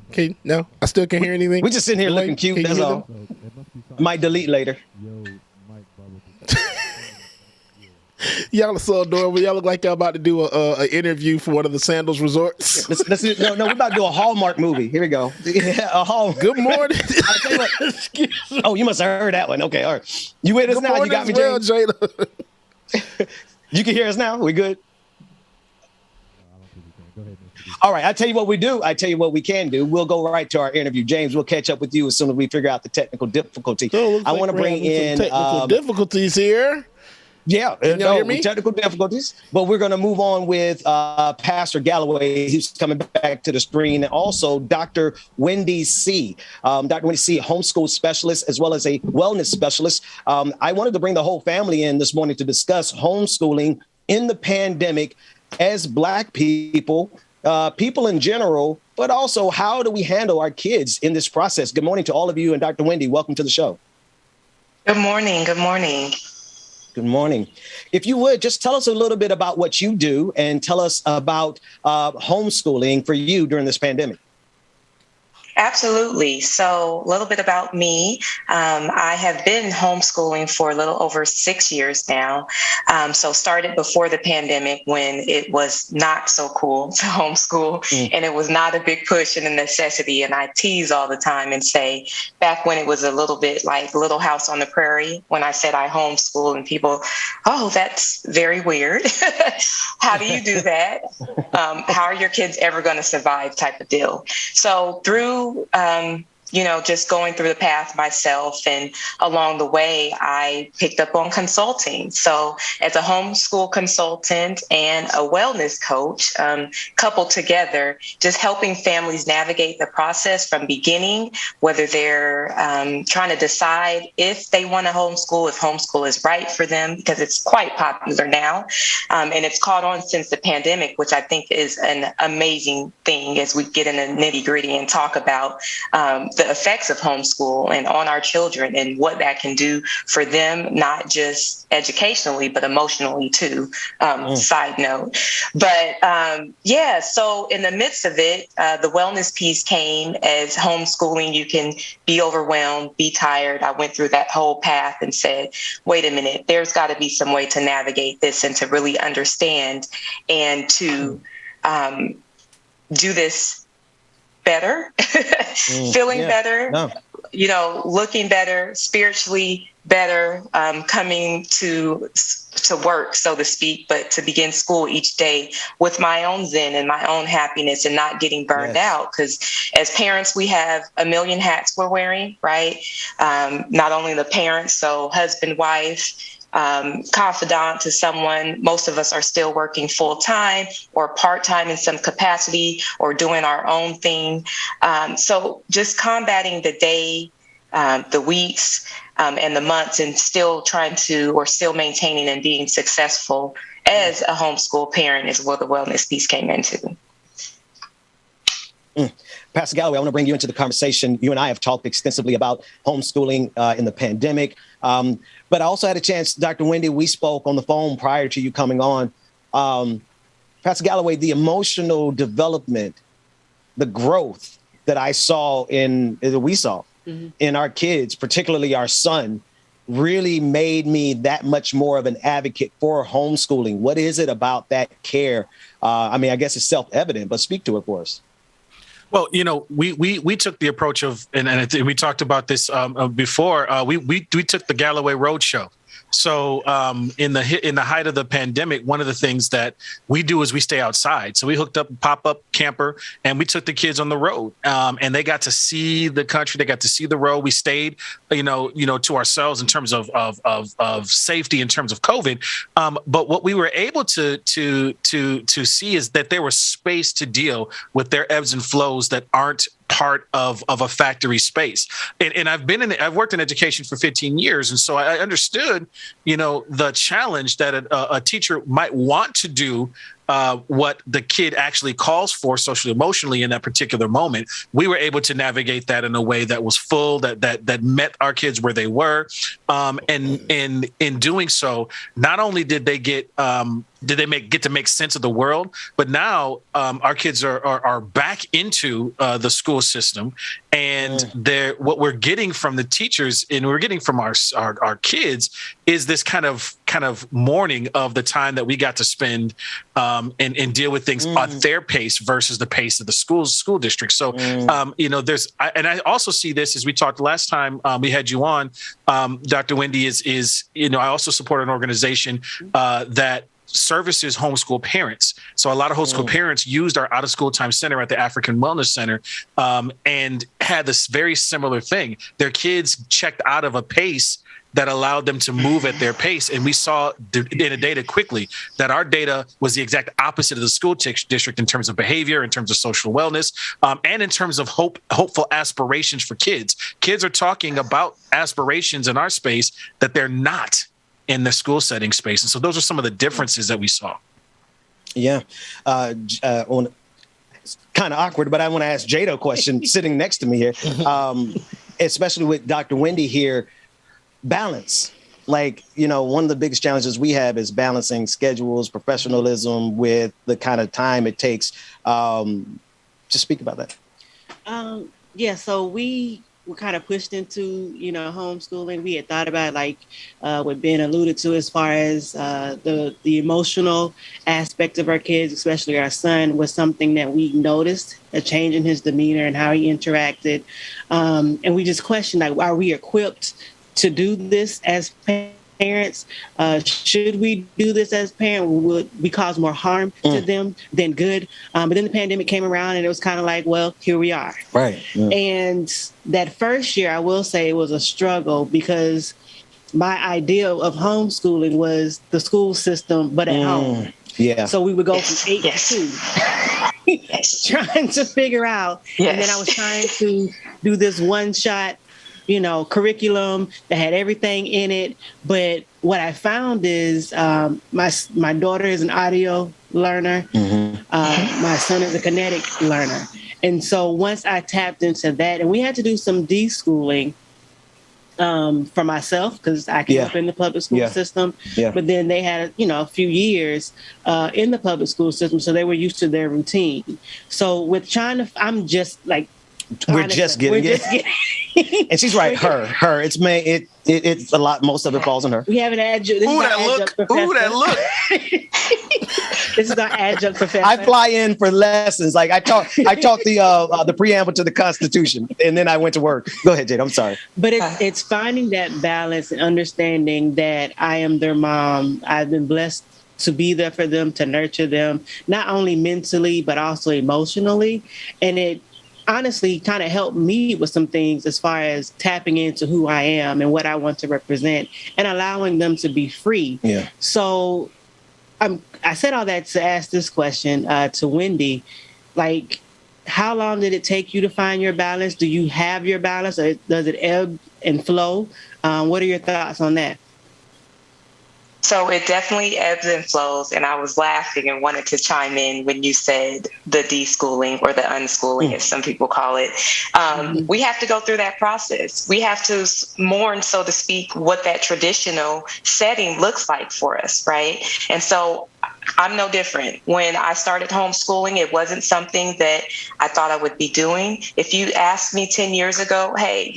I still can't hear anything. We're just sitting here looking cute, that's all. Might delete later. Y'all are so adorable. Y'all look like y'all about to do an interview for one of the Sandals resorts. No, we're about to do a Hallmark movie. Here we go. A Hallmark. Good morning. Oh, you must have heard that one. Okay, all right. You with us Good now? You got me, James? Jada. You can hear us now? We good? All right, I tell you what we do. I tell you what we can do. We'll go right to our interview. James, we'll catch up with you as soon as we figure out the technical difficulty. I want to bring in technical difficulties here. Yeah, hear me? Technical difficulties. But we're going to move on with Pastor Galloway, who's coming back to the screen, and also Dr. Wendy C. Dr. Wendy C, homeschool specialist, as well as a wellness specialist. I wanted to bring the whole family in this morning to discuss homeschooling in the pandemic as Black people, people in general, but also how do we handle our kids in this process? Good morning to all of you, and Dr. Wendy, welcome to the show. Good morning. Good morning. Good morning. If you would, just tell us a little bit about what you do and tell us about homeschooling for you during this pandemic. Absolutely. So a little bit about me. I have been homeschooling for a little over 6 years now. So started before the pandemic when it was not so cool to homeschool and it was not a big push and a necessity. And I tease all the time and say back when it was a little bit like Little House on the Prairie, when I said I homeschool and people, oh, that's very weird. How do you do that? How are your kids ever going to survive type of deal? So through just going through the path myself, and along the way, I picked up on consulting. So as a homeschool consultant and a wellness coach, coupled together, just helping families navigate the process from beginning, whether they're trying to decide if they want to homeschool, if homeschool is right for them, because it's quite popular now. And it's caught on since the pandemic, which I think is an amazing thing as we get in the nitty gritty and talk about the effects of homeschool and on our children and what that can do for them, not just educationally, but emotionally too. Side note. But so in the midst of it, the wellness piece came as homeschooling. You can be overwhelmed, be tired. I went through that whole path and said, wait a minute, there's got to be some way to navigate this and to really understand and to do this better, feeling better, looking better, spiritually better, coming to work, so to speak, but to begin school each day with my own zen and my own happiness and not getting burned out. Because as parents, we have a million hats we're wearing, right? Not only the parents, so husband, wife, confidant to someone. Most of us are still working full time or part time in some capacity or doing our own thing. So just combating the day, the weeks, and the months, and still maintaining and being successful as a homeschool parent is where the wellness piece came into. Pastor Galloway, I want to bring you into the conversation. You and I have talked extensively about homeschooling in the pandemic. But I also had a chance, Dr. Wendy, we spoke on the phone prior to you coming on. Pastor Galloway, the emotional development, the growth that we saw in our kids, particularly our son, really made me that much more of an advocate for homeschooling. What is it about that care? I guess it's self-evident, but speak to it for us. Well, we took the approach of, and we talked about this before. We took the Galloway Roadshow. So in the height of the pandemic, one of the things that we do is we stay outside. So we hooked up a pop-up camper and we took the kids on the road, and they got to see the country. They got to see the road. We stayed, to ourselves in terms of safety, in terms of COVID. But what we were able to see is that there was space to deal with their ebbs and flows that aren't part of a factory space. And I've worked in education for 15 years. And so I understood, the challenge that a teacher might want to do what the kid actually calls for socially, emotionally in that particular moment. We were able to navigate that in a way that was full, that met our kids where they were. And in doing so, not only did they get to make sense of the world, but now our kids are back into the school system, and what we're getting from the teachers and we're getting from our kids is this kind of mourning of the time that we got to spend and deal with things on their pace versus the pace of the school district. So I also see this, as we talked last time we had you on, Dr. Wendy, is I also support an organization that services homeschool parents. So a lot of homeschool parents used our out of school time center at the African Wellness Center and had this very similar thing. Their kids checked out of a pace that allowed them to move at their pace. And we saw in the data quickly that our data was the exact opposite of the school district in terms of behavior, in terms of social wellness, and in terms of hopeful aspirations for kids. Kids are talking about aspirations in our space that they're not in the school setting space. And so those are some of the differences that we saw. Yeah. It's kind of awkward, but I want to ask Jada a question sitting next to me here, especially with Dr. Wendy here. Balance. One of the biggest challenges we have is balancing schedules, professionalism with the kind of time it takes. Just speak about that. So we were kind of pushed into, homeschooling. We had thought about what Ben alluded to as far as the emotional aspect of our kids, especially our son, was something that we noticed a change in his demeanor and how he interacted. And we just questioned, are we equipped to do this as parents? Should we do this as parents? Would we cause more harm to them than good? But then the pandemic came around and it was kind of like, well, here we are. Right. Yeah. And that first year, I will say it was a struggle because my idea of homeschooling was the school system, but at home. Yeah. So we would go from 8 to 2, trying to figure out. And then I was trying to do this one shot curriculum that had everything in it. But what I found is my daughter is an audio learner. My son is a kinetic learner. And so once I tapped into that, and we had to do some deschooling for myself because I came up in the public school system. But then they had, a few years in the public school system. So they were used to their routine. So with I'm just like, we're just getting it. And she's right. Her. It's it's a lot. Most of it falls on her. We have an adjunct. Ooh, that look. This is our adjunct professor. I fly in for lessons. I taught the preamble to the Constitution, and then I went to work. Go ahead, Jade. I'm sorry. But it's finding that balance and understanding that I am their mom. I've been blessed to be there for them, to nurture them, not only mentally, but also emotionally. And it honestly kind of helped me with some things as far as tapping into who I am and what I want to represent and allowing them to be free. Yeah. So I said all that to ask this question to Wendy, how long did it take you to find your balance? Do you have your balance or does it ebb and flow? What are your thoughts on that? So it definitely ebbs and flows. And I was laughing and wanted to chime in when you said the deschooling or the unschooling, as some people call it. We have to go through that process. We have to mourn, so to speak, what that traditional setting looks like for us, right? And so I'm no different. When I started homeschooling, it wasn't something that I thought I would be doing. If you asked me 10 years ago, hey,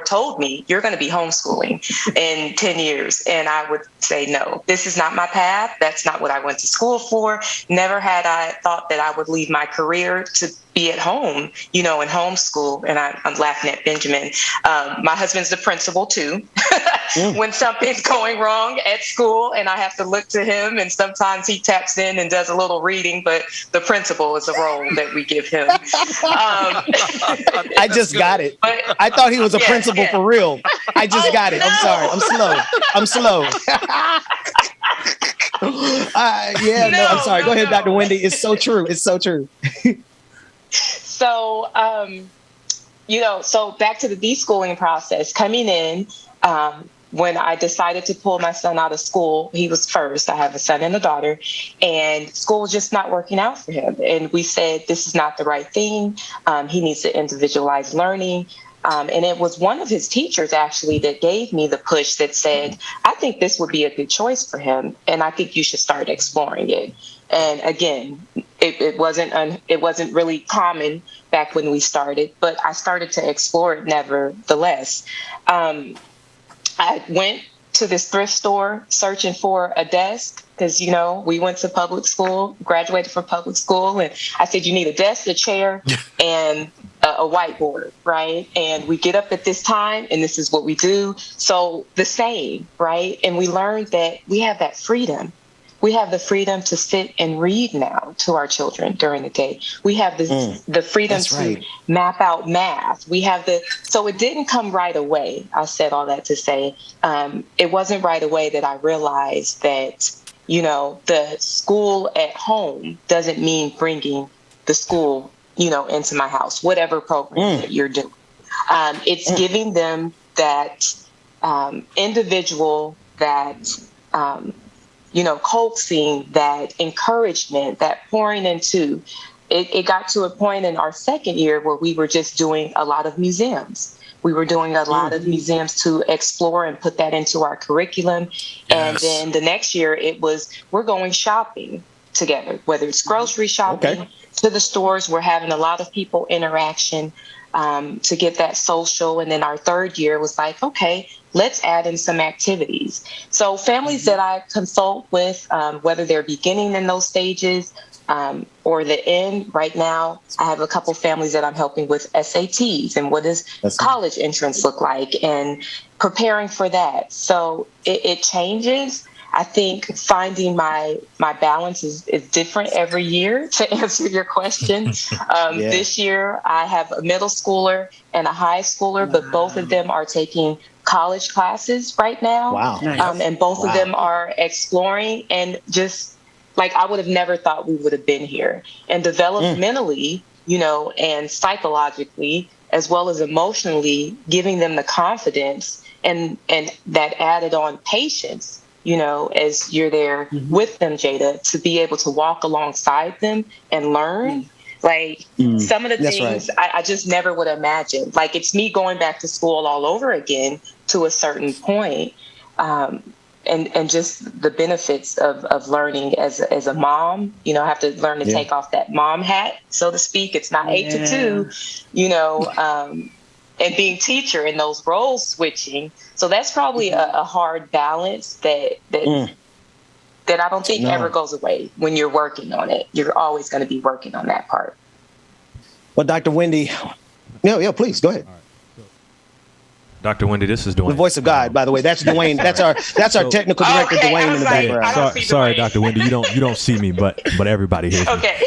told me you're going to be homeschooling in 10 years, and I would say, no, this is not my path. That's not what I went to school for. Never had I thought that I would leave my career to be at home, in homeschool. And I'm laughing at Benjamin. My husband's the principal too. When something's going wrong at school and I have to look to him, and sometimes he taps in and does a little reading, but the principal is a role that we give him. I just got it. I thought he was a principal for real. I just got it. I'm sorry. I'm slow. I'm sorry. Go ahead, Dr. Wendy. It's so true. It's so true. So So back to the deschooling process, coming in, when I decided to pull my son out of school, he was first. I have a son and a daughter, and school was just not working out for him. And we said, this is not the right thing. He needs to individualize learning. And it was one of his teachers, actually, that gave me the push that said, I think this would be a good choice for him, and I think you should start exploring it. And again, it wasn't really common back when we started, but I started to explore it nevertheless. I went to this thrift store searching for a desk because, we went to public school, graduated from public school. And I said, you need a desk, a chair, and a whiteboard, right? And we get up at this time and this is what we do. So the same, right? And we learned that we have that freedom. We have the freedom to sit and read now to our children during the day. We have the freedom to map out math. So it didn't come right away. I said all that to say, it wasn't right away that I realized that, the school at home doesn't mean bringing the school, into my house, whatever program that you're doing. It's giving them that individual, that, coaxing, that encouragement, that pouring into. It got to a point in our second year where we were just doing a lot of museums. We were doing a lot of museums to explore and put that into our curriculum. Yes. And then the next year we're going shopping together, whether it's grocery shopping to the stores. We're having a lot of people interaction to get that social. And then our third year was like, okay, let's add in some activities. So families that I consult with, whether they're beginning in those stages or the end, right now, I have a couple families that I'm helping with SATs and what does college entrance look like and preparing for that. So it changes. I think finding my balance is different every year, to answer your question. This year, I have a middle schooler and a high schooler, but both of them are taking college classes right now. Wow. And both of them are exploring, and just like I would have never thought we would have been here. And developmentally, and psychologically, as well as emotionally, giving them the confidence and that added on patience, as you're there with them, Jada, to be able to walk alongside them and learn. Like some of the things I just never would imagine. Like it's me going back to school all over again to a certain point. And just the benefits of learning as a mom, I have to learn to take off that mom hat, so to speak. It's not 8 to 2, and being teacher and those roles switching. So that's probably a hard balance that I don't think ever goes away when you're working on it. You're always going to be working on that part. Well, Dr. Wendy, please go ahead. Dr. Wendy, this is Dwayne. The voice of God, by the way. That's Dwayne. That's our technical director, Dwayne, in the background. Sorry, Dr. Wendy, you don't see me, but everybody hears me. Okay.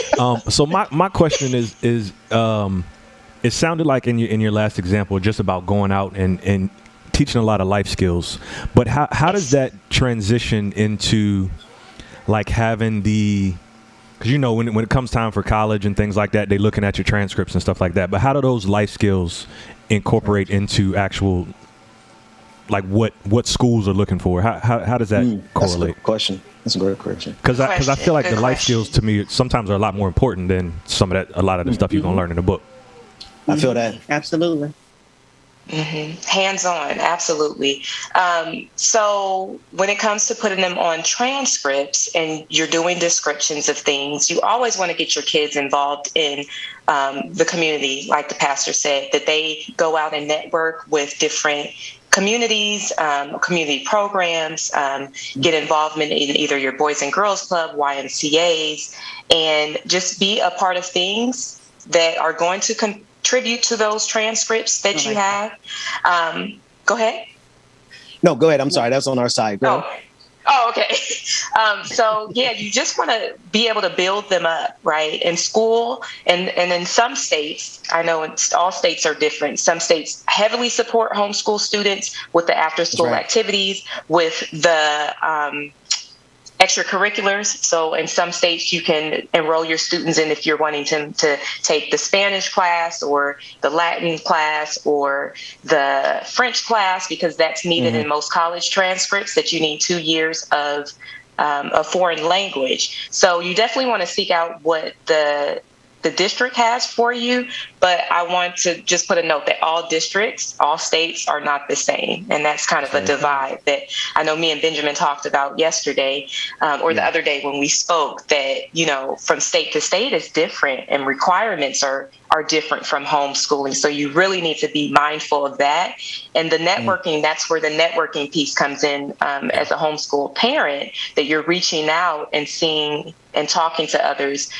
So my question is it sounded like in your last example just about going out and teaching a lot of life skills, but how does that transition into like having the, because when it comes time for college and things like that, they're looking at your transcripts and stuff like that, but how do those life skills incorporate into actual, like what schools are looking for? How does that correlate? That's a good question. That's a great question. Because I feel like the life skills to me sometimes are a lot more important than a lot of the stuff you're gonna learn in a book. I feel that. Absolutely. Hands-on, absolutely. So when it comes to putting them on transcripts and you're doing descriptions of things, you always want to get your kids involved in the community, like the pastor said, that they go out and network with different communities, community programs, get involvement in either your Boys and Girls Club, YMCAs, and just be a part of things that are going to contribute to those transcripts that you have. Go ahead. No, go ahead. I'm sorry. That's on our side. Go ahead. Oh, okay. You just want to be able to build them up, right? In school and in some states, I know all states are different. Some states heavily support homeschool students with the after-school activities, with the extracurriculars. So in some states, you can enroll your students in if you're wanting to take the Spanish class or the Latin class or the French class, because that's needed in most college transcripts, that you need 2 years of a foreign language. So you definitely want to seek out what the district has for you. But I want to just put a note that all districts, all states are not the same. And that's kind of a divide that I know me and Benjamin talked about yesterday or the other day when we spoke, that, you know, from state to state is different and requirements are different from homeschooling. So you really need to be mindful of that. And the networking, that's where the networking piece comes in as a homeschool parent, that you're reaching out and seeing and talking to others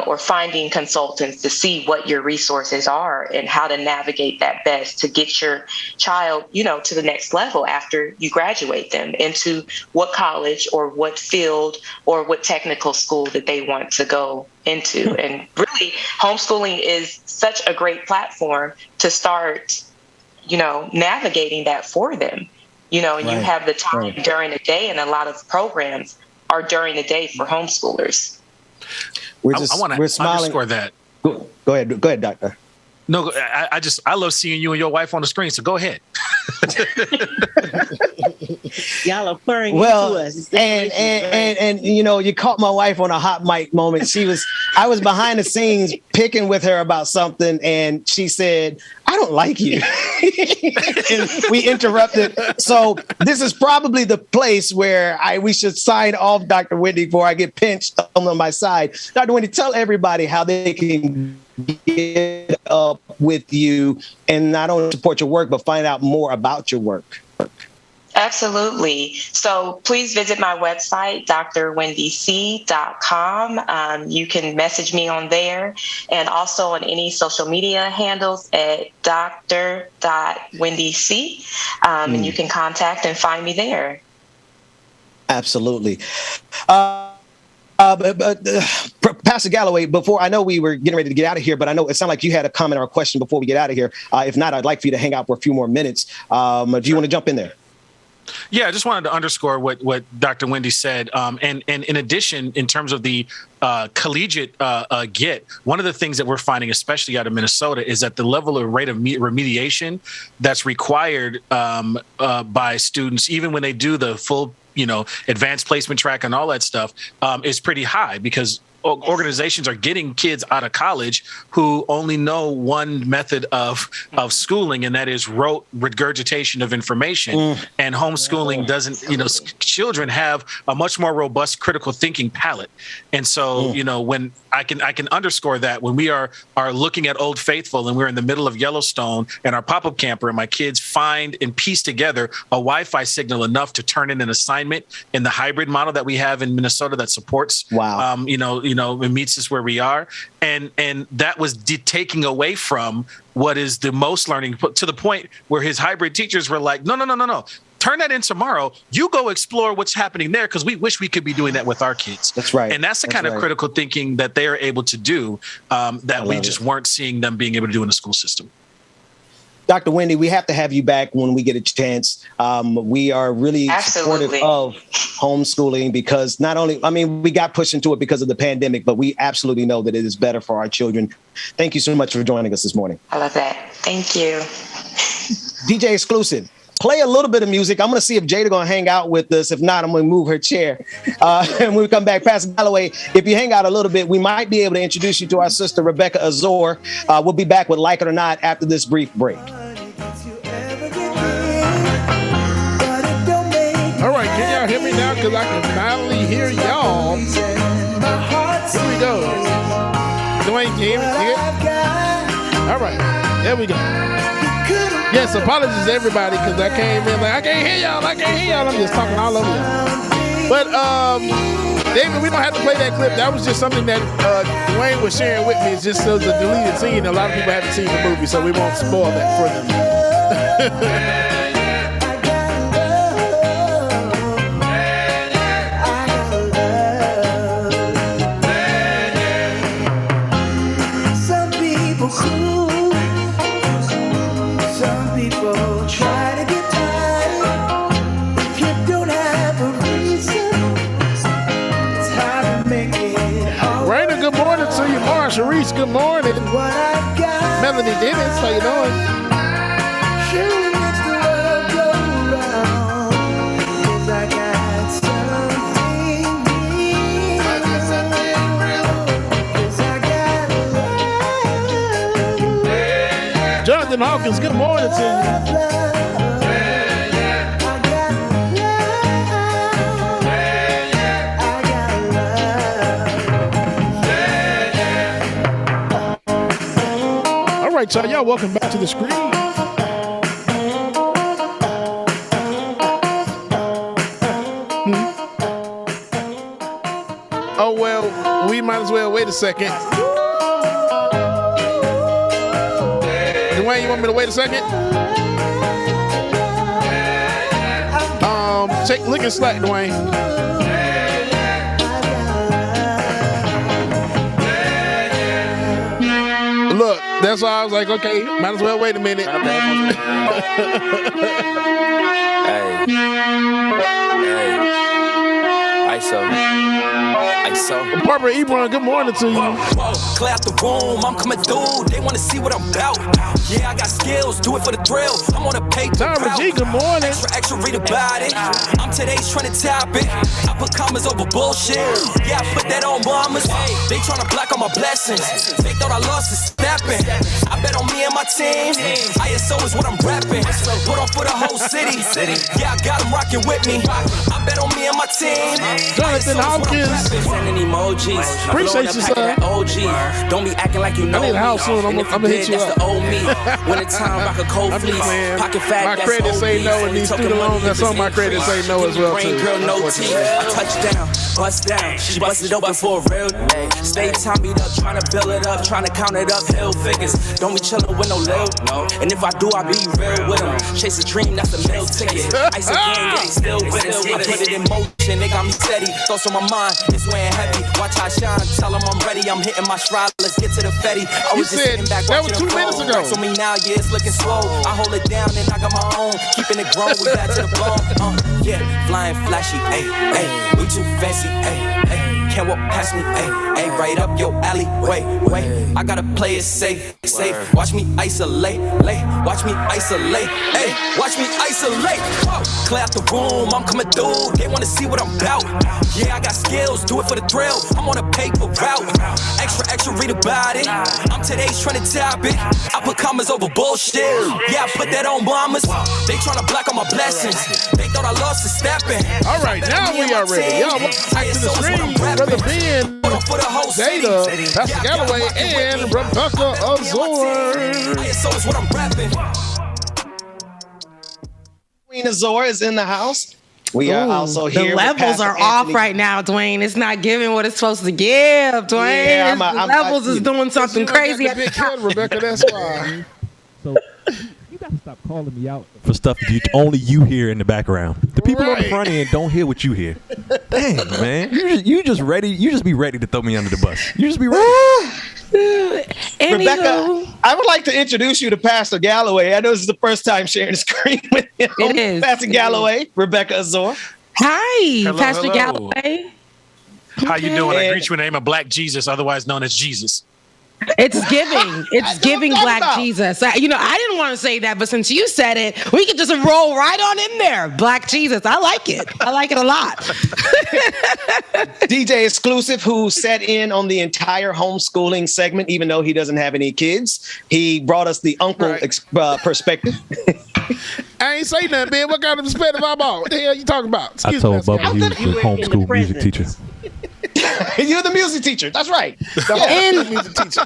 or finding consultants to see what your resources are and how to navigate that best to get your child, you know, to the next level after you graduate them into what college or what field or what technical school that they want to go into. And really, homeschooling is such a great platform to start, you know, navigating that for them, you know, and you have the time during the day, and a lot of programs are during the day for homeschoolers. I want to underscore that. Go ahead, Doctor. No, I love seeing you and your wife on the screen. So go ahead. Y'all are pouring into us. And you know, you caught my wife on a hot mic moment. I was behind the scenes picking with her about something, and she said, "I don't like you." And we interrupted. So this is probably the place where we should sign off, Dr. Wendy, before I get pinched on my side. Dr. Wendy, tell everybody how they can get up with you and not only support your work, but find out more about your work. Absolutely. So please visit my website, drwendyc.com. You can message me on there, and also on any social media handles at dr.wendyc. And you can contact and find me there. Absolutely. Pastor Galloway, before, I know we were getting ready to get out of here, but I know it sounded like you had a comment or a question before we get out of here. If not, I'd like for you to hang out for a few more minutes. Do you want to jump in there? Yeah, I just wanted to underscore what Dr. Wendy said. And in addition, in terms of the collegiate get, one of the things that we're finding, especially out of Minnesota, is that the level of rate of remediation that's required by students, even when they do the full, you know, advanced placement track and all that stuff, is pretty high, because organizations are getting kids out of college who only know one method of schooling, and that is rote regurgitation of information. And homeschooling doesn't, you know, children have a much more robust critical thinking palette. And so, you know, when I can underscore that when we are looking at Old Faithful and we're in the middle of Yellowstone and our pop-up camper, and my kids find and piece together a Wi-Fi signal enough to turn in an assignment in the hybrid model that we have in Minnesota that supports, it meets us where we are. And that was taking away from what is the most learning, to the point where his hybrid teachers were like, no. Turn that in tomorrow. You go explore what's happening there, because we wish we could be doing that with our kids. That's right. And that's the kind of critical thinking that they are able to do that we just weren't seeing them being able to do in the school system. Dr. Wendy, we have to have you back when we get a chance. We are really supportive of homeschooling, because not only, we got pushed into it because of the pandemic, but we absolutely know that it is better for our children. Thank you so much for joining us this morning. I love that. Thank you. DJ Exclusive. Play a little bit of music. I'm going to see if Jada going to hang out with us. If not, I'm going to move her chair. And when we come back, Pastor Galloway, if you hang out a little bit, we might be able to introduce you to our sister, Rebecca Azor. We'll be back with Like It or Not after this brief break. All right, can y'all hear me now? Because I can finally hear y'all. Here we go. Dwayne, can you hear me? All right, there we go. Yes, apologies to everybody, because I came in like, I can't hear y'all. I'm just talking all over y'all. But David, we don't have to play that clip. That was just something that Dwayne was sharing with me. It's just a deleted scene. A lot of people haven't seen the movie, so we won't spoil that for them. Some people cool. Some people try to get tired. If you don't have a reason, good morning. Melanie Dennis, how you doing? Jonathan Hawkins, good morning to you. All right, y'all, welcome back to the screen. Oh, well, we might as well wait a second. Dwayne, you want me to wait a second? Take look at Slack, Dwayne. Look, that's why I was like, okay, might as well wait a minute. ISO. Barbara Ebron, good morning to you. Clear out the room, I'm coming through. They want to see what I'm about. Yeah, I got skills, do it for the thrill. I'm on a paper. Tyra G, good morning. Extra, read about it. I'm today's trending topic. I put commas over bullshit. Yeah, I put that on mamas. They trying to block all my blessings. They thought I lost the stepping. I bet on me and my team. ISO is what I'm rapping. Put on for the whole city. Yeah, I got them rocking with me. I bet on me and my team. Jonathan Hawkins. Sending emojis. Appreciate you, sir. OG. Don't be acting like you know me. I need a house soon. I'm gonna hit you up. That's the old me. When it's time, rock a cold fleece. Pocket fat. My credit say no, and these student loans. That's on my credit say no as well too. Girl, no teeth. I touch down, bust down. She busted open for a real day. Stay timed up, trying to build it up, trying to count it up. Hill figures. Don't be chillin' with no lil. No. And if I do, I be real with them. Chase a dream, that's a meal ticket. Ice again, yeah, still with it. I put it in motion. They got me steady. Thoughts on my mind. It's weighing heavy. Watch I shine. Tell them I'm ready. I'm hitting my stride. Let's get to the Fetty. I was just sitting back that was 2 minutes ago. So me now, yeah, it's looking slow. I hold it down and I got my own. Keeping it grown, we back to the bone. Yeah, flying flashy, ayy, ayy. We too fancy, ayy, ayy. Can't walk past me, ayy, ayy. Right up your alley, wait. I gotta play it safe. Watch me isolate, watch me isolate, ayy. Watch me isolate. Whoa. Clear out the room, I'm coming through. They wanna see what I'm about. Yeah, I got skills, do it for the thrill. I'm on a paper route. Extra, read about it. I'm today's trending topic. I put commas over bullshit. Yeah, I put that on mamas. They tryna block all my blessings. They thought I lost the stepping. All right, now we are ready. Y'all, welcome back to the screen. Brother Ben, Jada, Pastor Galloway, and Rebecca Azor. ISO is what I'm rapping. Queen Azor is in the house. We are also here. The levels are off right now, Dwayne. It's not giving what it's supposed to give, Dwayne. Yeah, the levels is doing something crazy. Big kid, Rebecca, that's why. So you got to stop calling me out for stuff that only you hear in the background. The people on the front end don't hear what you hear. Dang, man. You just ready. You just be ready to throw me under the bus. You just be ready. Rebecca, I would like to introduce you to Pastor Galloway. I know this is the first time sharing the screen with him. It is. Pastor Galloway, Rebecca Azor. Hi, Hello, Pastor hello. Galloway. How you doing? I greet you in the name of Black Jesus, otherwise known as Jesus. It's giving. It's giving Black Jesus. I didn't want to say that, but since you said it, we could just roll right on in there. Black Jesus. I like it. I like it a lot. DJ Exclusive, who sat in on the entire homeschooling segment, even though he doesn't have any kids. He brought us the uncle perspective. I ain't say nothing, man. What kind of perspective I'm on? What the hell you talking about? I told Bubba he was the homeschool music teacher. You're the music teacher. That's right. And music teacher.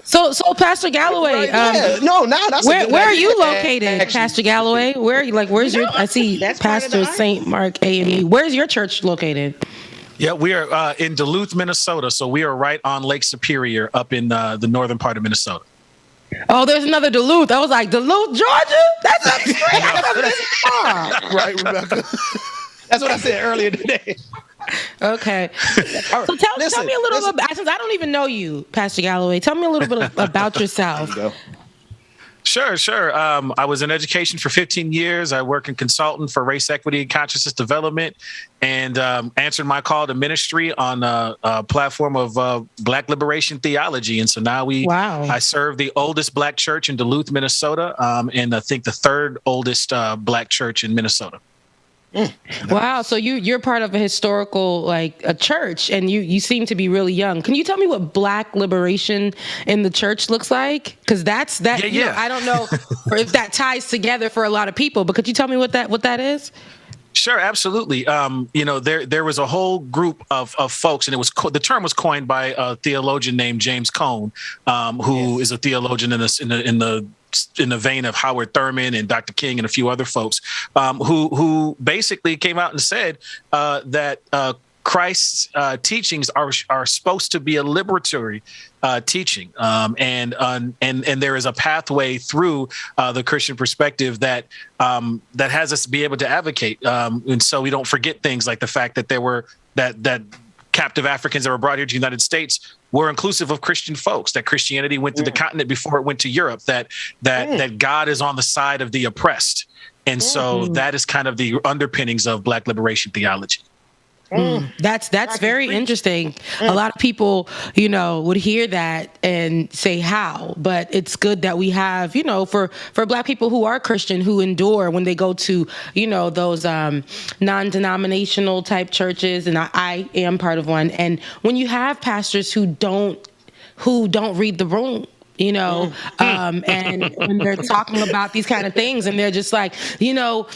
So Pastor Galloway, where are you located, Pastor Galloway? Where's your? I see Pastor St. Mark A&E. Where's your church located? Yeah, we are in Duluth, Minnesota. So we are right on Lake Superior, up in the northern part of Minnesota. Oh, there's another Duluth. I was like, Duluth, Georgia? That's up straight. Right, Rebecca. That's what I said earlier today. Okay. So tell me a little bit, since I don't even know you, Pastor Galloway, tell me a little bit about yourself. Sure. I was in education for 15 years. I work in consultant for race equity and consciousness development, and answered my call to ministry on a platform of Black liberation theology. And so now I serve the oldest Black church in Duluth, Minnesota, and I think the third oldest Black church in Minnesota. Wow. So you're part of a historical, like a church, and you seem to be really young. Can you tell me what Black liberation in the church looks like? Because that's that. Yeah. You know, I don't know if that ties together for a lot of people, but could you tell me what that is? Sure, absolutely. There was a whole group of folks, and the term was coined by a theologian named James Cone, who is a theologian in the vein of Howard Thurman and Dr. King and a few other folks, who basically came out and said that Christ's teachings are supposed to be a liberatory teaching, and there is a pathway through the Christian perspective that has us be able to advocate, and so we don't forget things like the fact that there were that captive Africans that were brought here to the United States were inclusive of Christian folks, that Christianity went through the continent before it went to Europe, that God is on the side of the oppressed. And so that is kind of the underpinnings of Black liberation theology. That's very interesting. A lot of people, would hear that and say how, but it's good that we have, for Black people who are Christian, who endure when they go to, those non-denominational type churches, and I am part of one. And when you have pastors who don't read the room, and when they're talking about these kind of things, and they're just like, we don't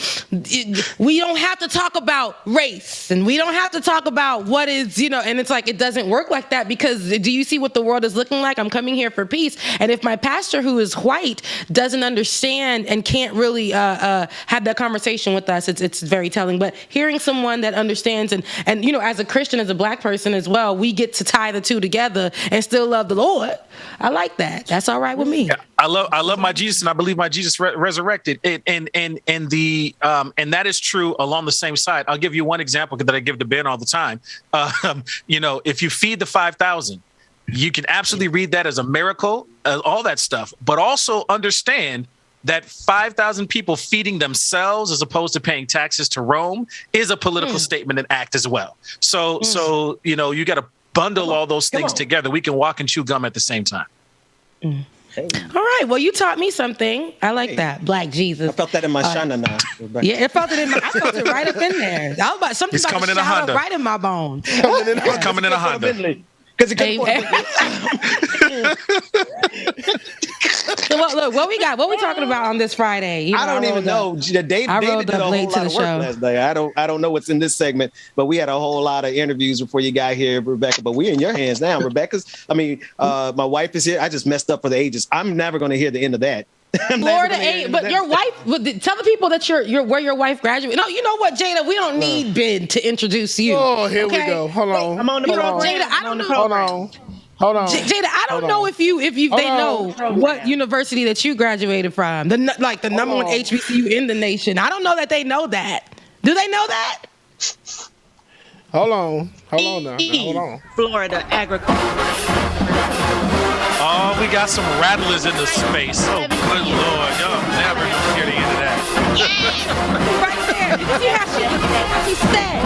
have to talk about race, and we don't have to talk about what is, and it's like, it doesn't work like that, because do you see what the world is looking like? I'm coming here for peace. And if my pastor, who is white, doesn't understand and can't really have that conversation with us, it's very telling. But hearing someone that understands, and as a Christian, as a Black person as well, we get to tie the two together and still love the Lord. I like that. That's all right with me. Yeah, I love my Jesus, and I believe my Jesus resurrected. And that is true along the same side. I'll give you one example that I give to Ben all the time. If you feed the 5,000, you can absolutely read that as a miracle, all that stuff, but also understand that 5,000 people feeding themselves as opposed to paying taxes to Rome is a political statement and act as well. So you got to bundle all those things together. We can walk and chew gum at the same time. All right. Well, you taught me something. I like that. Black Jesus. I felt that in my shana now. Yeah, I felt it right up in there. I was about something about to shout up right in my bones. Coming in a Honda. Because it So look, what we got? What we talking about on this Friday? I don't even know. David did a whole lot of work last night. I don't know what's in this segment, but we had a whole lot of interviews before you got here, Rebecca. But we're in your hands now, Rebecca's. My wife is here. I just messed up for the ages. I'm never going to hear the end of that. Florida ain't, but your wife. Tell the people that you're where your wife graduated. No, you know what, Jada? We don't need Ben to introduce you. Oh, here we go. Hold on. I'm on the program. Jada, I don't know. Hold on. Jada, I don't know if they know what university that you graduated from. The number one HBCU in the nation. I don't know that they know that. Do they know that? Hold on now. Hold on. Florida agriculture. Oh, we got some rattlers in the space. Oh, good Lord. Y'all never gonna hear the end of that. Right there. You see how she said.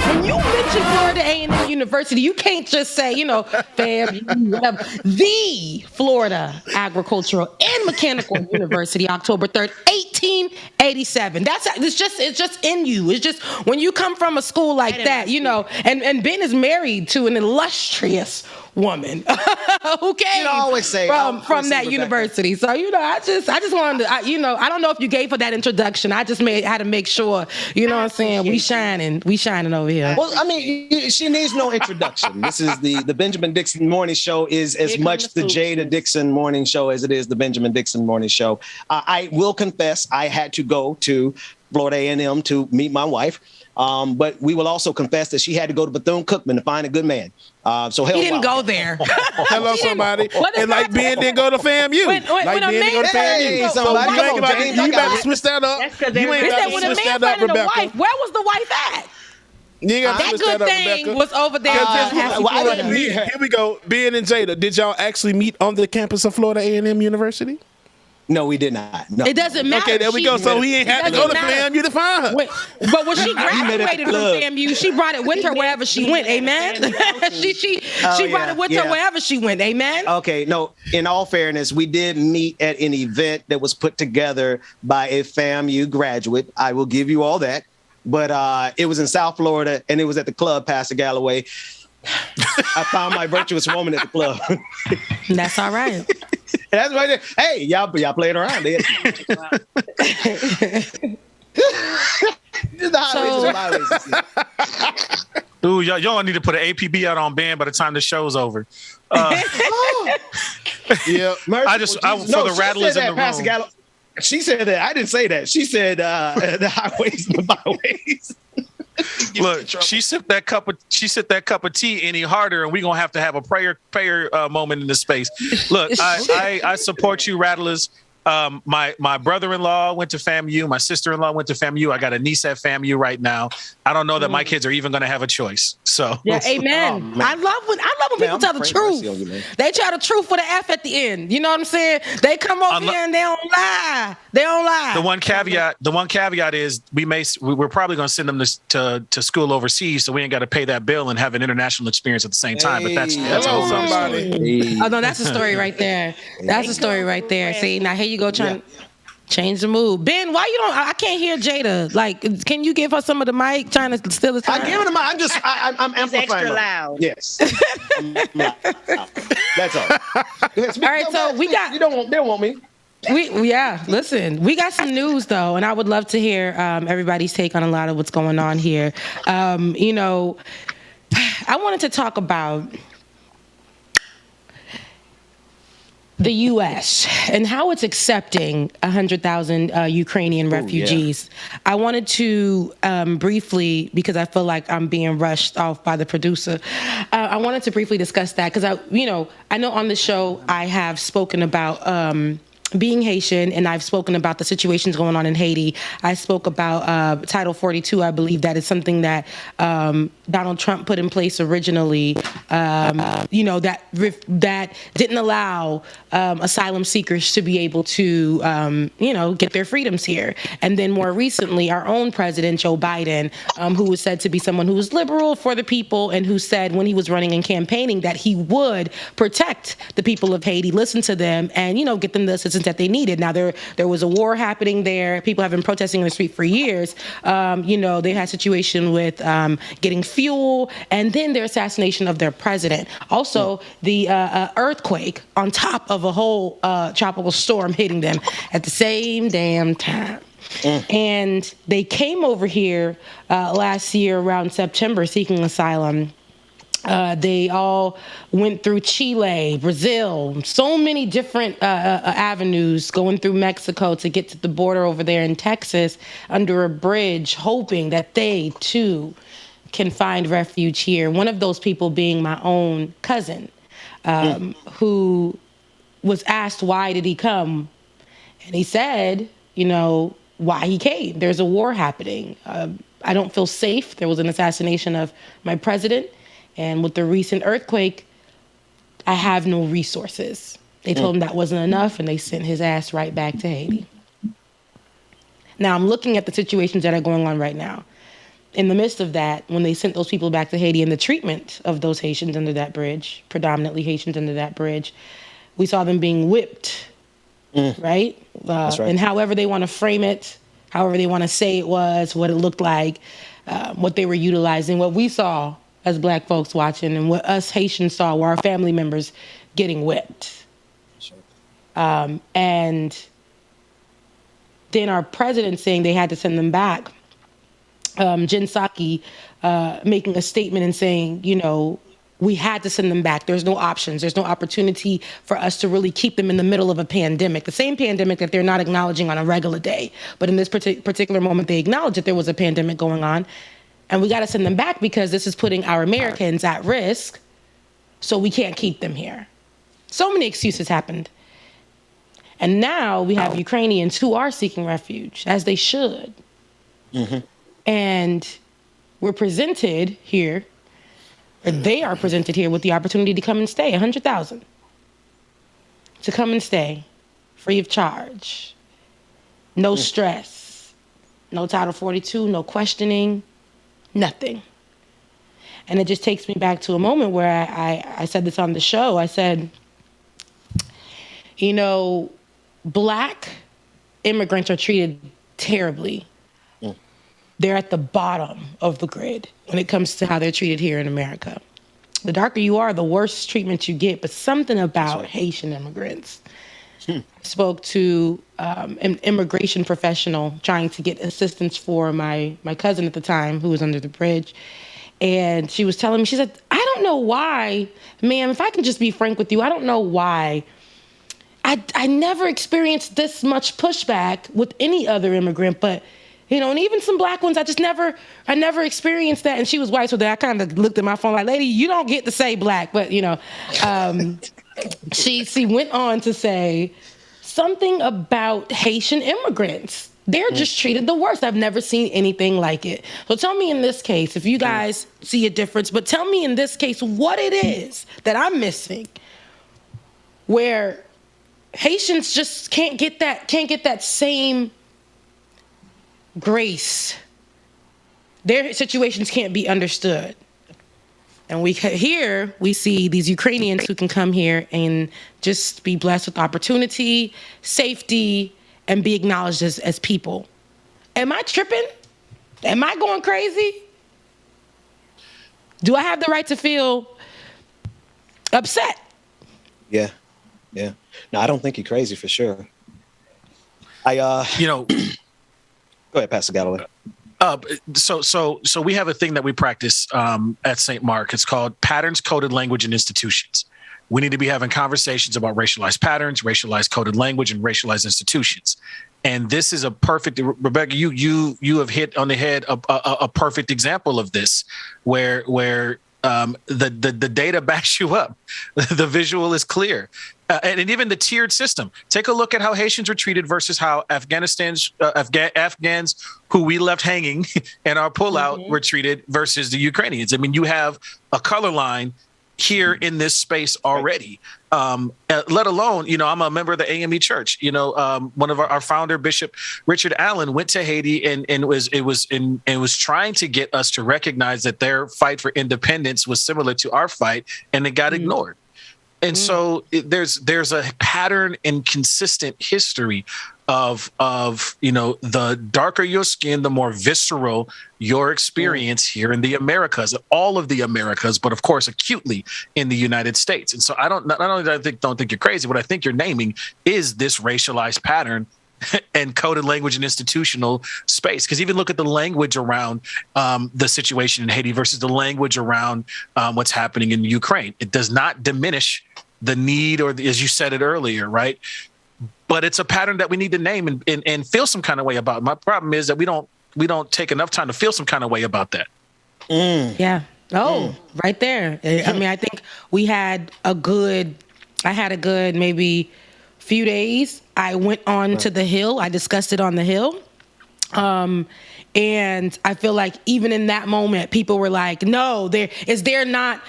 When you mention Florida A&M University, you can't just say, FAMU, whatever. The Florida Agricultural and Mechanical University, October 3rd, 1887. It's just in you. It's just when you come from a school like that, and Ben is married to an illustrious woman who came from that university. So, I just wanted to, I don't know if you gave her that introduction. I just had to make sure, what I'm saying? We shining over here. Well, she needs no introduction. This is the Benjamin Dixon Morning Show is as much the Jada Dixon Morning Show as it is the Benjamin Dixon Morning Show. I will confess I had to go to Florida A&M to meet my wife. But we will also confess that she had to go to Bethune-Cookman to find a good man. He didn't go there. Hello, somebody. And like Ben didn't go to FAMU. Like Ben didn't go to FAMU. So you better switch that up. You ain't got to switch that up, Rebecca. Where was the wife at? You got that good thing Rebecca. was over there. Here we go. Ben and Jada, did y'all actually meet on the campus of Florida A&M University? No, we did not. No. It doesn't matter. Okay, there we go. So he ain't had to go to FAMU to find her. But when she graduated from FAMU, she brought it with her wherever she went. Amen. she brought it with her wherever she went. Amen. Okay. No, in all fairness, we did meet at an event that was put together by a FAMU graduate. I will give you all that. But it was in South Florida, and it was at the club, Pastor Galloway. I found my virtuous woman at the club. That's all right. That's right there. Hey, y'all playing around there. Ooh, y'all need to put an APB out on band by the time the show's over. Yeah, for the rattlers in the room. Gallo, she said that. I didn't say that. She said the highways and the byways. Look, she sipped that cup of tea any harder, and we're gonna have to have a prayer moment in this space. Look, I support you, rattlers. My brother-in-law went to FAMU. My sister-in-law went to FAMU. I got a niece at FAMU right now. I don't know that my kids are even going to have a choice. So yeah, amen. I love when people tell the truth. They tell the truth with an F at the end. You know what I'm saying? They come over here and they don't lie. They don't lie. The one caveat is we're probably going to send them to school overseas, so we ain't got to pay that bill and have an international experience at the same time. But that's a whole somebody. Oh no, that's a story right there. That's a story right there. See, now here you go trying to change the mood. Ben, why you don't? I can't hear Jada. Like, can you give her some of the mic? Trying to steal the time. I give her the mic. I'm amplifying. Extra loud. Yes. That's all. All right, so we got. They don't want me. Listen, we got some news though, and I would love to hear everybody's take on a lot of what's going on here. I wanted to talk about the U.S. and how it's accepting 100,000 Ukrainian refugees. Yeah. I wanted to briefly, because I feel like I'm being rushed off by the producer, I wanted to briefly discuss that because I know on the show I have spoken about being Haitian, and I've spoken about the situations going on in Haiti. I spoke about Title 42. I believe that is something that Donald Trump put in place originally, that didn't allow asylum seekers to be able to, get their freedoms here. And then more recently, our own president, Joe Biden, who was said to be someone who was liberal for the people and who said when he was running and campaigning that he would protect the people of Haiti, listen to them, and, get them the assistance that they needed. Now, there was a war happening there. People have been protesting in the street for years. They had a situation with getting fuel, and then their assassination of their president. Also, the earthquake on top of a whole tropical storm hitting them at the same damn time. And they came over here last year around September seeking asylum. They all went through Chile, Brazil, so many different avenues, going through Mexico to get to the border over there in Texas under a bridge, hoping that they too can find refuge here. One of those people being my own cousin, who was asked, why did he come? And he said, why he came. There's a war happening. I don't feel safe. There was an assassination of my president. And with the recent earthquake, I have no resources. They told him that wasn't enough, and they sent his ass right back to Haiti. Now, I'm looking at the situations that are going on right now. In the midst of that, when they sent those people back to Haiti and the treatment of those Haitians under that bridge, predominantly Haitians under that bridge, we saw them being whipped, right? That's right? And however they want to frame it, however they want to say it was, what it looked like, what they were utilizing, what we saw as Black folks watching, and what us Haitians saw were our family members getting whipped. Sure. And then our president saying they had to send them back. Jen Psaki making a statement and saying, we had to send them back. There's no options. There's no opportunity for us to really keep them in the middle of a pandemic. The same pandemic that they're not acknowledging on a regular day. But in this particular moment, they acknowledge that there was a pandemic going on. And we got to send them back because this is putting our Americans at risk, so we can't keep them here. So many excuses happened. And now we have Ukrainians who are seeking refuge, as they should. Mm-hmm. And we're presented here, or they are presented here with the opportunity to come and stay, 100,000. To come and stay. free of charge, no stress, no Title 42, no questioning, nothing. And it just takes me back to a moment where I said this on the show. I said, you know, Black immigrants are treated terribly. They're at the bottom of the grid when it comes to how they're treated here in America. The darker you are, the worse treatment you get. But something about Haitian immigrants. Spoke to an immigration professional trying to get assistance for my cousin at the time who was under the bridge. And she was telling me, she said, I don't know why, ma'am, if I can just be frank with you, I don't know why. I never experienced this much pushback with any other immigrant, but you know, and even some Black ones, I never experienced that. And she was white, so that I kind of looked at my phone like, lady, you don't get to say Black, but you know, she went on to say something about Haitian immigrants. They're just treated the worst. I've never seen anything like it. So tell me in this case, if you guys see a difference, but tell me in this case what it is that I'm missing where Haitians just can't get that same grace. Their situations can't be understood. And we see these Ukrainians who can come here and just be blessed with opportunity, safety, and be acknowledged as people. Am I tripping? Am I going crazy? Do I have the right to feel upset? Yeah. No, I don't think you're crazy for sure. Go ahead, Pastor Galloway. So we have a thing that we practice at St. Mark. It's called Patterns, Coded Language, and Institutions. We need to be having conversations about racialized patterns, racialized coded language, and racialized institutions. And this is a perfect, Rebecca, you have hit on the head a perfect example of this, where the data backs you up. The visual is clear. And even the tiered system. Take a look at how Haitians were treated versus how Afghans who we left hanging in our pullout were treated versus the Ukrainians. I mean, you have a color line here in this space already. Let alone, I'm a member of the AME Church. One of our founder, Bishop Richard Allen, went to Haiti and was trying to get us to recognize that their fight for independence was similar to our fight, and it got ignored. And so there's a pattern and consistent history of the darker your skin, the more visceral your experience here in the Americas, all of the Americas, but of course acutely in the United States. And so I don't think you're crazy. What I think you're naming is this racialized pattern and coded language and institutional space. Because even look at the language around the situation in Haiti versus the language around what's happening in Ukraine. It does not diminish the need, or as you said it earlier, right? But it's a pattern that we need to name and feel some kind of way about. My problem is that we don't take enough time to feel some kind of way about that. Yeah. Right there. I mean, I think I had a good maybe few days. I went on to the Hill. I discussed it on the Hill. And I feel like even in that moment, people were like, no, there not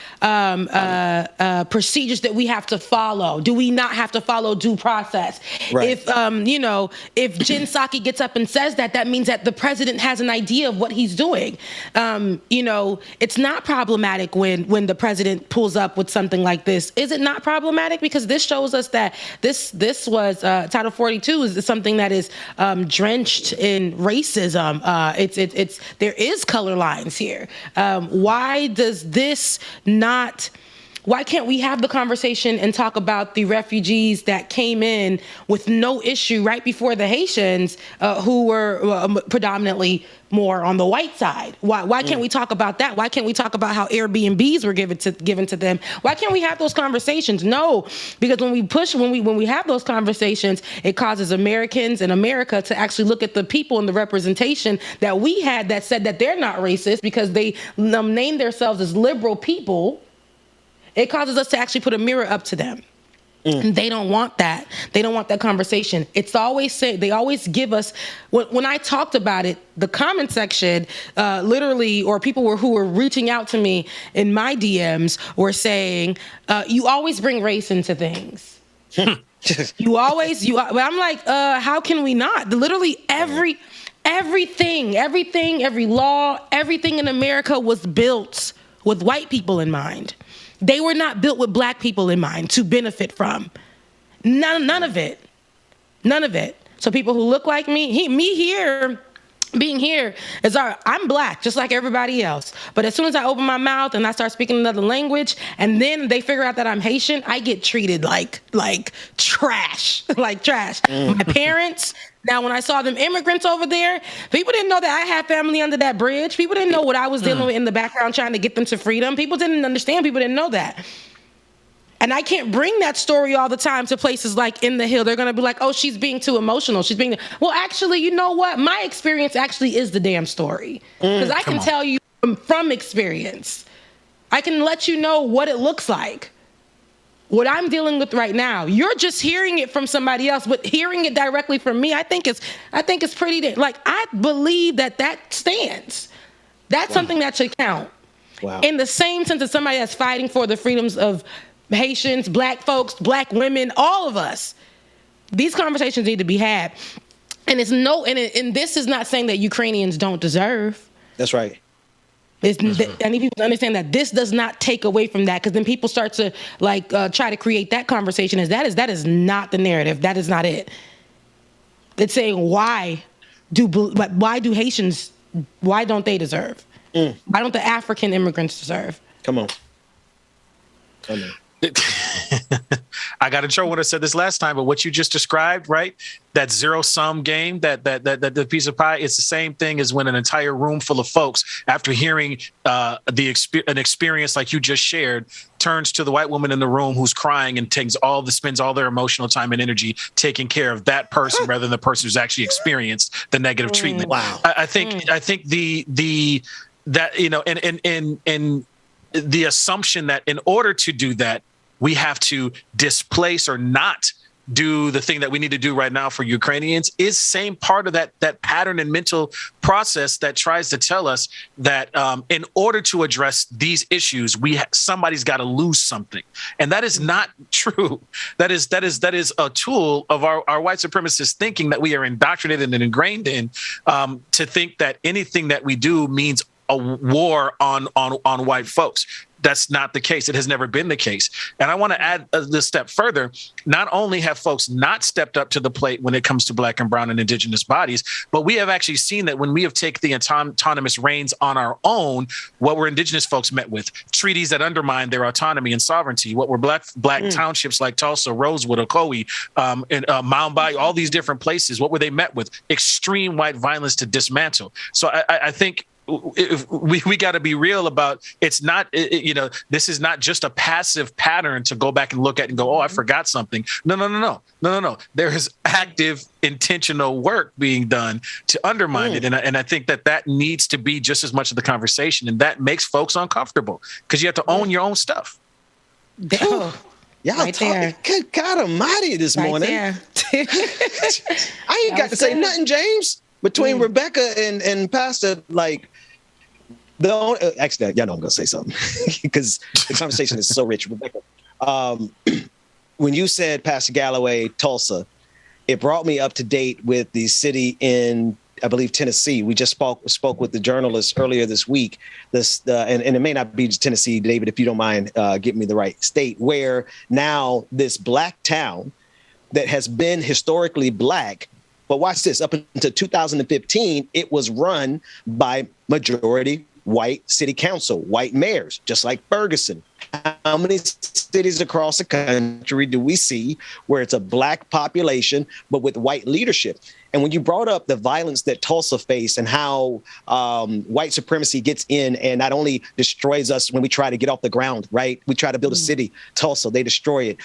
procedures that we have to follow? Do we not have to follow due process? Right. If Jen Psaki gets up and says that means that the president has an idea of what he's doing. It's not problematic when the president pulls up with something like this. Is it not problematic? Because this shows us that this was Title 42 is something that is drenched in racism. There is color lines here. Why can't we have the conversation and talk about the refugees that came in with no issue right before the Haitians, who were predominantly more on the white side? Why can't we talk about that? Why can't we talk about how Airbnbs were given to them? Why can't we have those conversations? No, because when we have those conversations, it causes Americans and America to actually look at the people and the representation that we had that said that they're not racist because they name themselves as liberal people. It causes us to actually put a mirror up to them. And they don't want that. They don't want that conversation. They always give us, when I talked about it, the comment section, literally, or people who were reaching out to me in my DMs were saying, you always bring race into things. But I'm like, how can we not? Literally everything, every law, everything in America was built with white people in mind. They were not built with black people in mind to benefit from. None of it. None of it. So people who look like me here, being here is I'm black, just like everybody else. But as soon as I open my mouth and I start speaking another language, and then they figure out that I'm Haitian, I get treated like trash, like trash. My parents, now when I saw them immigrants over there, people didn't know that I had family under that bridge. People didn't know what I was dealing with in the background trying to get them to freedom. People didn't understand. People didn't know that. And I can't bring that story all the time to places like In the Hill. They're going to be like, oh, she's being too emotional. Well, actually, you know what? My experience actually is the damn story. Because I can tell you from experience. I can let you know what it looks like. What I'm dealing with right now. You're just hearing it from somebody else, but hearing it directly from me, I think it's pretty, I believe that stands. That's something that should count. Wow. In the same sense as somebody that's fighting for the freedoms of Haitians, black folks, black women, all of us. These conversations need to be had. And this is not saying that Ukrainians don't deserve. That's right. I need people to understand that this does not take away from that, because then people start to try to create that conversation that is not the narrative. That is not it. It's saying why do Haitians, why don't they deserve? Why don't the African immigrants deserve? Come on. I got in trouble when I said this last time, but what you just described, right? That zero-sum game, that piece of pie, it's the same thing as when an entire room full of folks, after hearing an experience like you just shared, turns to the white woman in the room who's crying and spends all their emotional time and energy taking care of that person rather than the person who's actually experienced the negative treatment. Wow. I think the assumption that in order to do that, we have to displace or not do the thing that we need to do right now for Ukrainians is same part of that pattern and mental process that tries to tell us that in order to address these issues, somebody's got to lose something. And that is not true. That is a tool of our white supremacist thinking that we are indoctrinated and ingrained in, to think that anything that we do means a war on white folks. That's not the case. It has never been the case. And I want to add this step further. Not only have folks not stepped up to the plate when it comes to black and brown and indigenous bodies, but we have actually seen that when we have taken the autonomous reins on our own, what were indigenous folks met with? Treaties that undermine their autonomy and sovereignty. What were black townships like Tulsa, Rosewood, Ocoee, and Mound Bayou, all these different places, what were they met with? Extreme white violence to dismantle. So I think we got to be real about it's not, this is not just a passive pattern to go back and look at and go, oh, I forgot something. No. There is active, intentional work being done to undermine it. And I think that needs to be just as much of the conversation. And that makes folks uncomfortable because you have to own your own stuff. Y'all right talking, good God almighty this morning. I ain't got to say nothing, James. Between Rebecca and Pastor, actually, y'all know I'm going to say something because the conversation is so rich. Rebecca, when you said Pastor Galloway, Tulsa, it brought me up to date with the city in, I believe, Tennessee. We just spoke with the journalist earlier this week. And it may not be Tennessee, David, if you don't mind giving me the right state, where now this black town that has been historically black. But watch this. Up until 2015, it was run by majority white city council, white mayors, just like Ferguson. How many cities across the country do we see where it's a black population, but with white leadership? And when you brought up the violence that Tulsa faced and how white supremacy gets in and not only destroys us when we try to get off the ground, right? We try to build a city, Tulsa, they destroy it.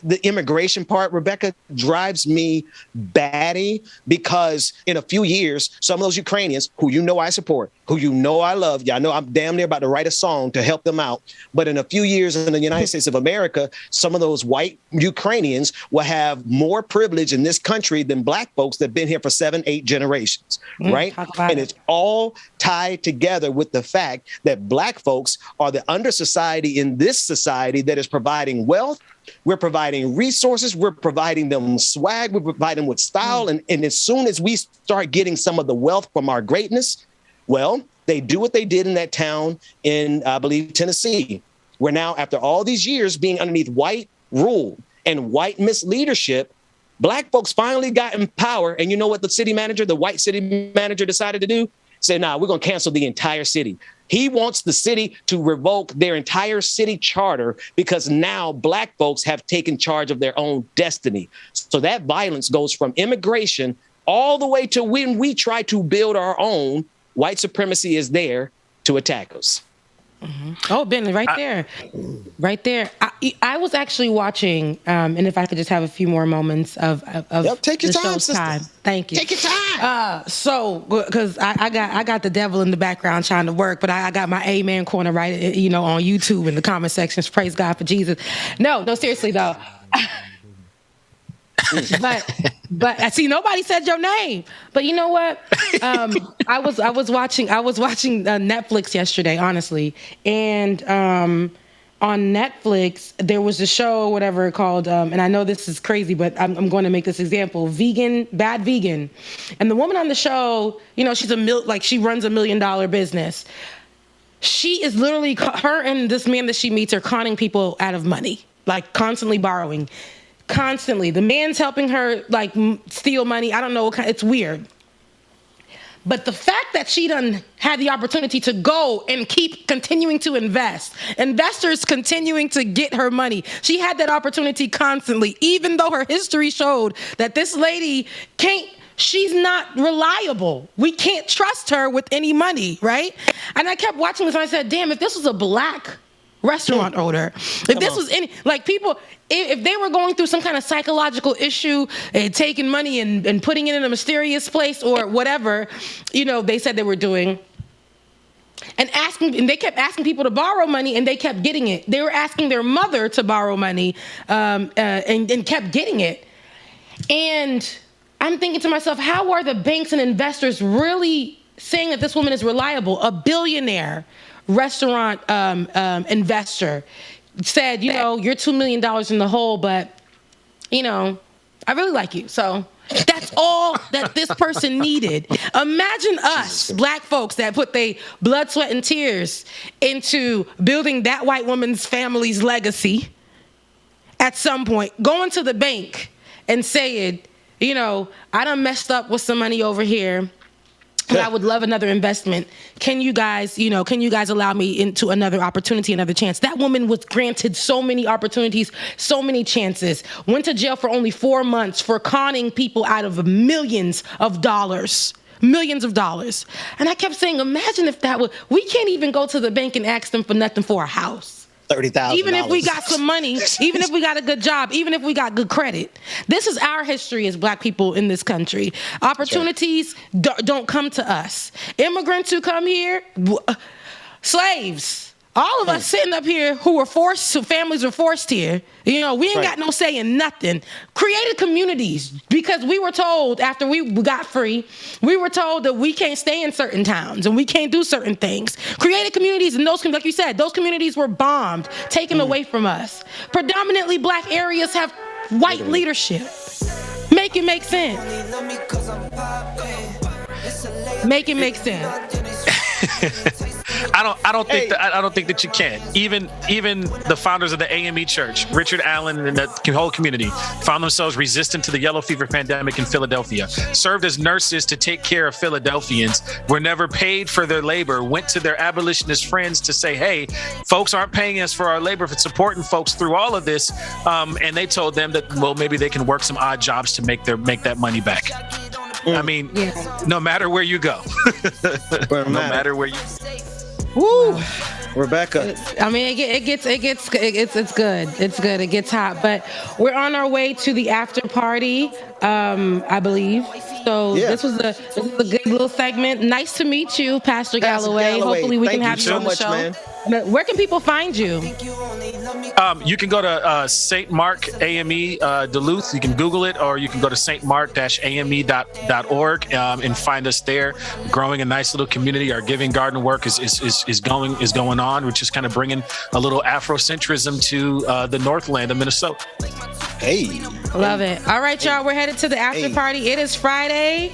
The immigration part, Rebecca, drives me batty because in a few years, some of those Ukrainians who I support, who I love, y'all know I'm damn near about to write a song to help them out. But in a few years in the United States of America, some of those white Ukrainians will have more privilege in this country than black folks that have been here for 7-8 generations, right? And it's all tied together with the fact that black folks are the under society in this society that is providing wealth, We're providing resources. We're providing them swag. We're providing them with style. And as soon as we start getting some of the wealth from our greatness, well, they do what they did in that town in, I believe, Tennessee, where now, after all these years being underneath white rule and white misleadership, Black folks finally got in power. And you know what the white city manager decided to do? Say, nah, we're going to cancel the entire city. He wants the city to revoke their entire city charter because now Black folks have taken charge of their own destiny. So that violence goes from immigration all the way to when we try to build our own. White supremacy is there to attack us. Mm-hmm. Oh, Ben, right there. I was actually watching, and if I could just have a few more moments of take your the time, show's sister. time. Thank you. Take your time. So, because I got the devil in the background trying to work, but I got my amen corner right, on YouTube in the comment sections. Praise God for Jesus. No, seriously though. But I see nobody said your name. But you know what? I was watching Netflix yesterday, honestly, and on Netflix there was a show, whatever called, and I know this is crazy, but I'm going to make this example: Bad Vegan, and the woman on the show, she's she runs $1 million business. She is literally her and this man that she meets are conning people out of money, like constantly borrowing. Constantly. The man's helping her steal money. I don't know what kind. It's weird. But the fact that she done had the opportunity to go and keep continuing to invest, investors continuing to get her money. She had that opportunity constantly, even though her history showed that this lady she's not reliable. We can't trust her with any money, right? And I kept watching this and I said, damn, if this was a Black restaurant owner, if this was any, people, if they were going through some kind of psychological issue and taking money and putting it in a mysterious place or whatever, they said they were doing, and they kept asking people to borrow money and they kept getting it. They were asking their mother to borrow money and kept getting it. And I'm thinking to myself, how are the banks and investors really saying that this woman is reliable? A billionaire restaurant investor said, you're $2 million in the hole, but I really like you. So that's all that this person needed. Imagine us, Black folks, that put their blood, sweat, and tears into building that white woman's family's legacy. At some point, going to the bank and saying, I done messed up with some money over here, and I would love another investment. Can you guys allow me into another opportunity, another chance? That woman was granted so many opportunities, so many chances, went to jail for only 4 months for conning people out of millions of dollars. And I kept saying, imagine if we can't even go to the bank and ask them for nothing for a house. $30,000. Even if we got some money, even if we got a good job, even if we got good credit. This is our history as Black people in this country. Opportunities don't come to us. Immigrants who come here, slaves. All of us sitting up here who were families were forced here. We ain't got no say in nothing. Created communities because we were told after we got free, we were told that we can't stay in certain towns and we can't do certain things. Created communities, and those, like you said, those communities were bombed, taken away from us. Predominantly Black areas have white leadership. Make it make sense. Make it make sense. I don't think that you can. Even the founders of the AME Church, Richard Allen and the whole community, found themselves resistant to the yellow fever pandemic in Philadelphia. Served as nurses to take care of Philadelphians. Were never paid for their labor. Went to their abolitionist friends to say, "Hey, folks aren't paying us for our labor for supporting folks through all of this." And they told them that maybe they can work some odd jobs to make that money back. I mean, no matter where you go, no matter where you. Woo, Rebecca. I mean, it's good. It's good. It gets hot, but we're on our way to the after party, I believe. So this was a good little segment. Nice to meet you, Pastor Galloway. Hopefully we can have you on the show. Man. Where can people find you? You can go to St. Mark AME Duluth. You can Google it, or you can go to stmark-ame.org and find us there. Growing a nice little community. Our giving garden work is going on. We're just kind of bringing a little Afrocentrism to the Northland of Minnesota. Hey, love it. All right, y'all. We're headed to the after party. It is Friday.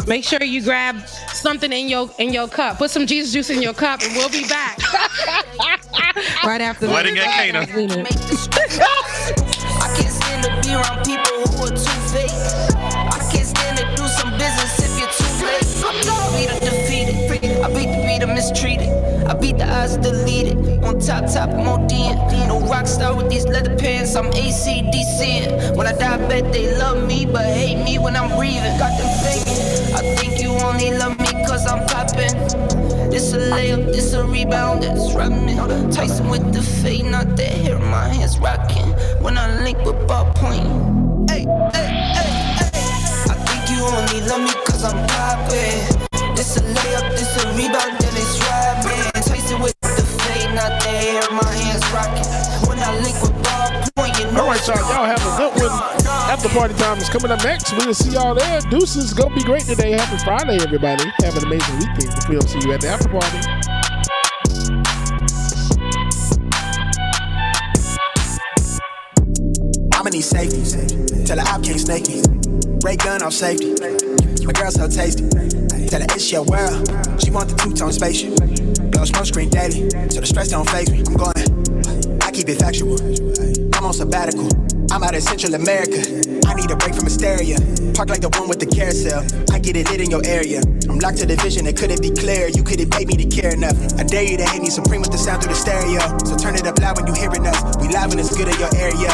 Make sure you grab something in your cup. Put some Jesus juice in your cup, and we'll be back right after the wedding at Cana. I can't stand to be around people who are too fake. I can't stand to do some business if you're too late. I beat the defeated. I beat the beat mistreated. I beat the odds deleted. On top, more DN. No rock star with these leather pants. I'm ACDCing. When I die, I bet they love me, but hate me when I'm breathing. Got them faking. I think you only love me cause I'm popping. This a layup, this a rebound, that's rapping. Tyson with the fade, not the hair, my hands rocking. When I link with ballpoint. Hey. I think you only love me cause I'm popping. This a layup, this a rebound, then it's rapping. Tyson with the fade, not the hair, my hands rocking. When I link with ballpoint, you know. All right, y'all have a good one. After party time is coming up next. We will see y'all there. Deuces, go be great today. Happy Friday, everybody. Have an amazing weekend if we don't see you at the after party. I'ma need safety. Tell her I can't snake me. Ray gun off safety. My girl so tasty. Tell her it's your world. She want the two-tone spaceship. Blow smoke screen daily, so the stress don't faze me. I'm going. I keep it factual. I'm on sabbatical. I'm out in Central America. I need a break from hysteria. Park like the one with the carousel. I get it lit in your area. I'm locked to the vision, it couldn't be clear. You couldn't pay me to care enough. I dare you to hate me supreme with the sound through the stereo. So turn it up loud when you hearing us. We live and it's good in your area.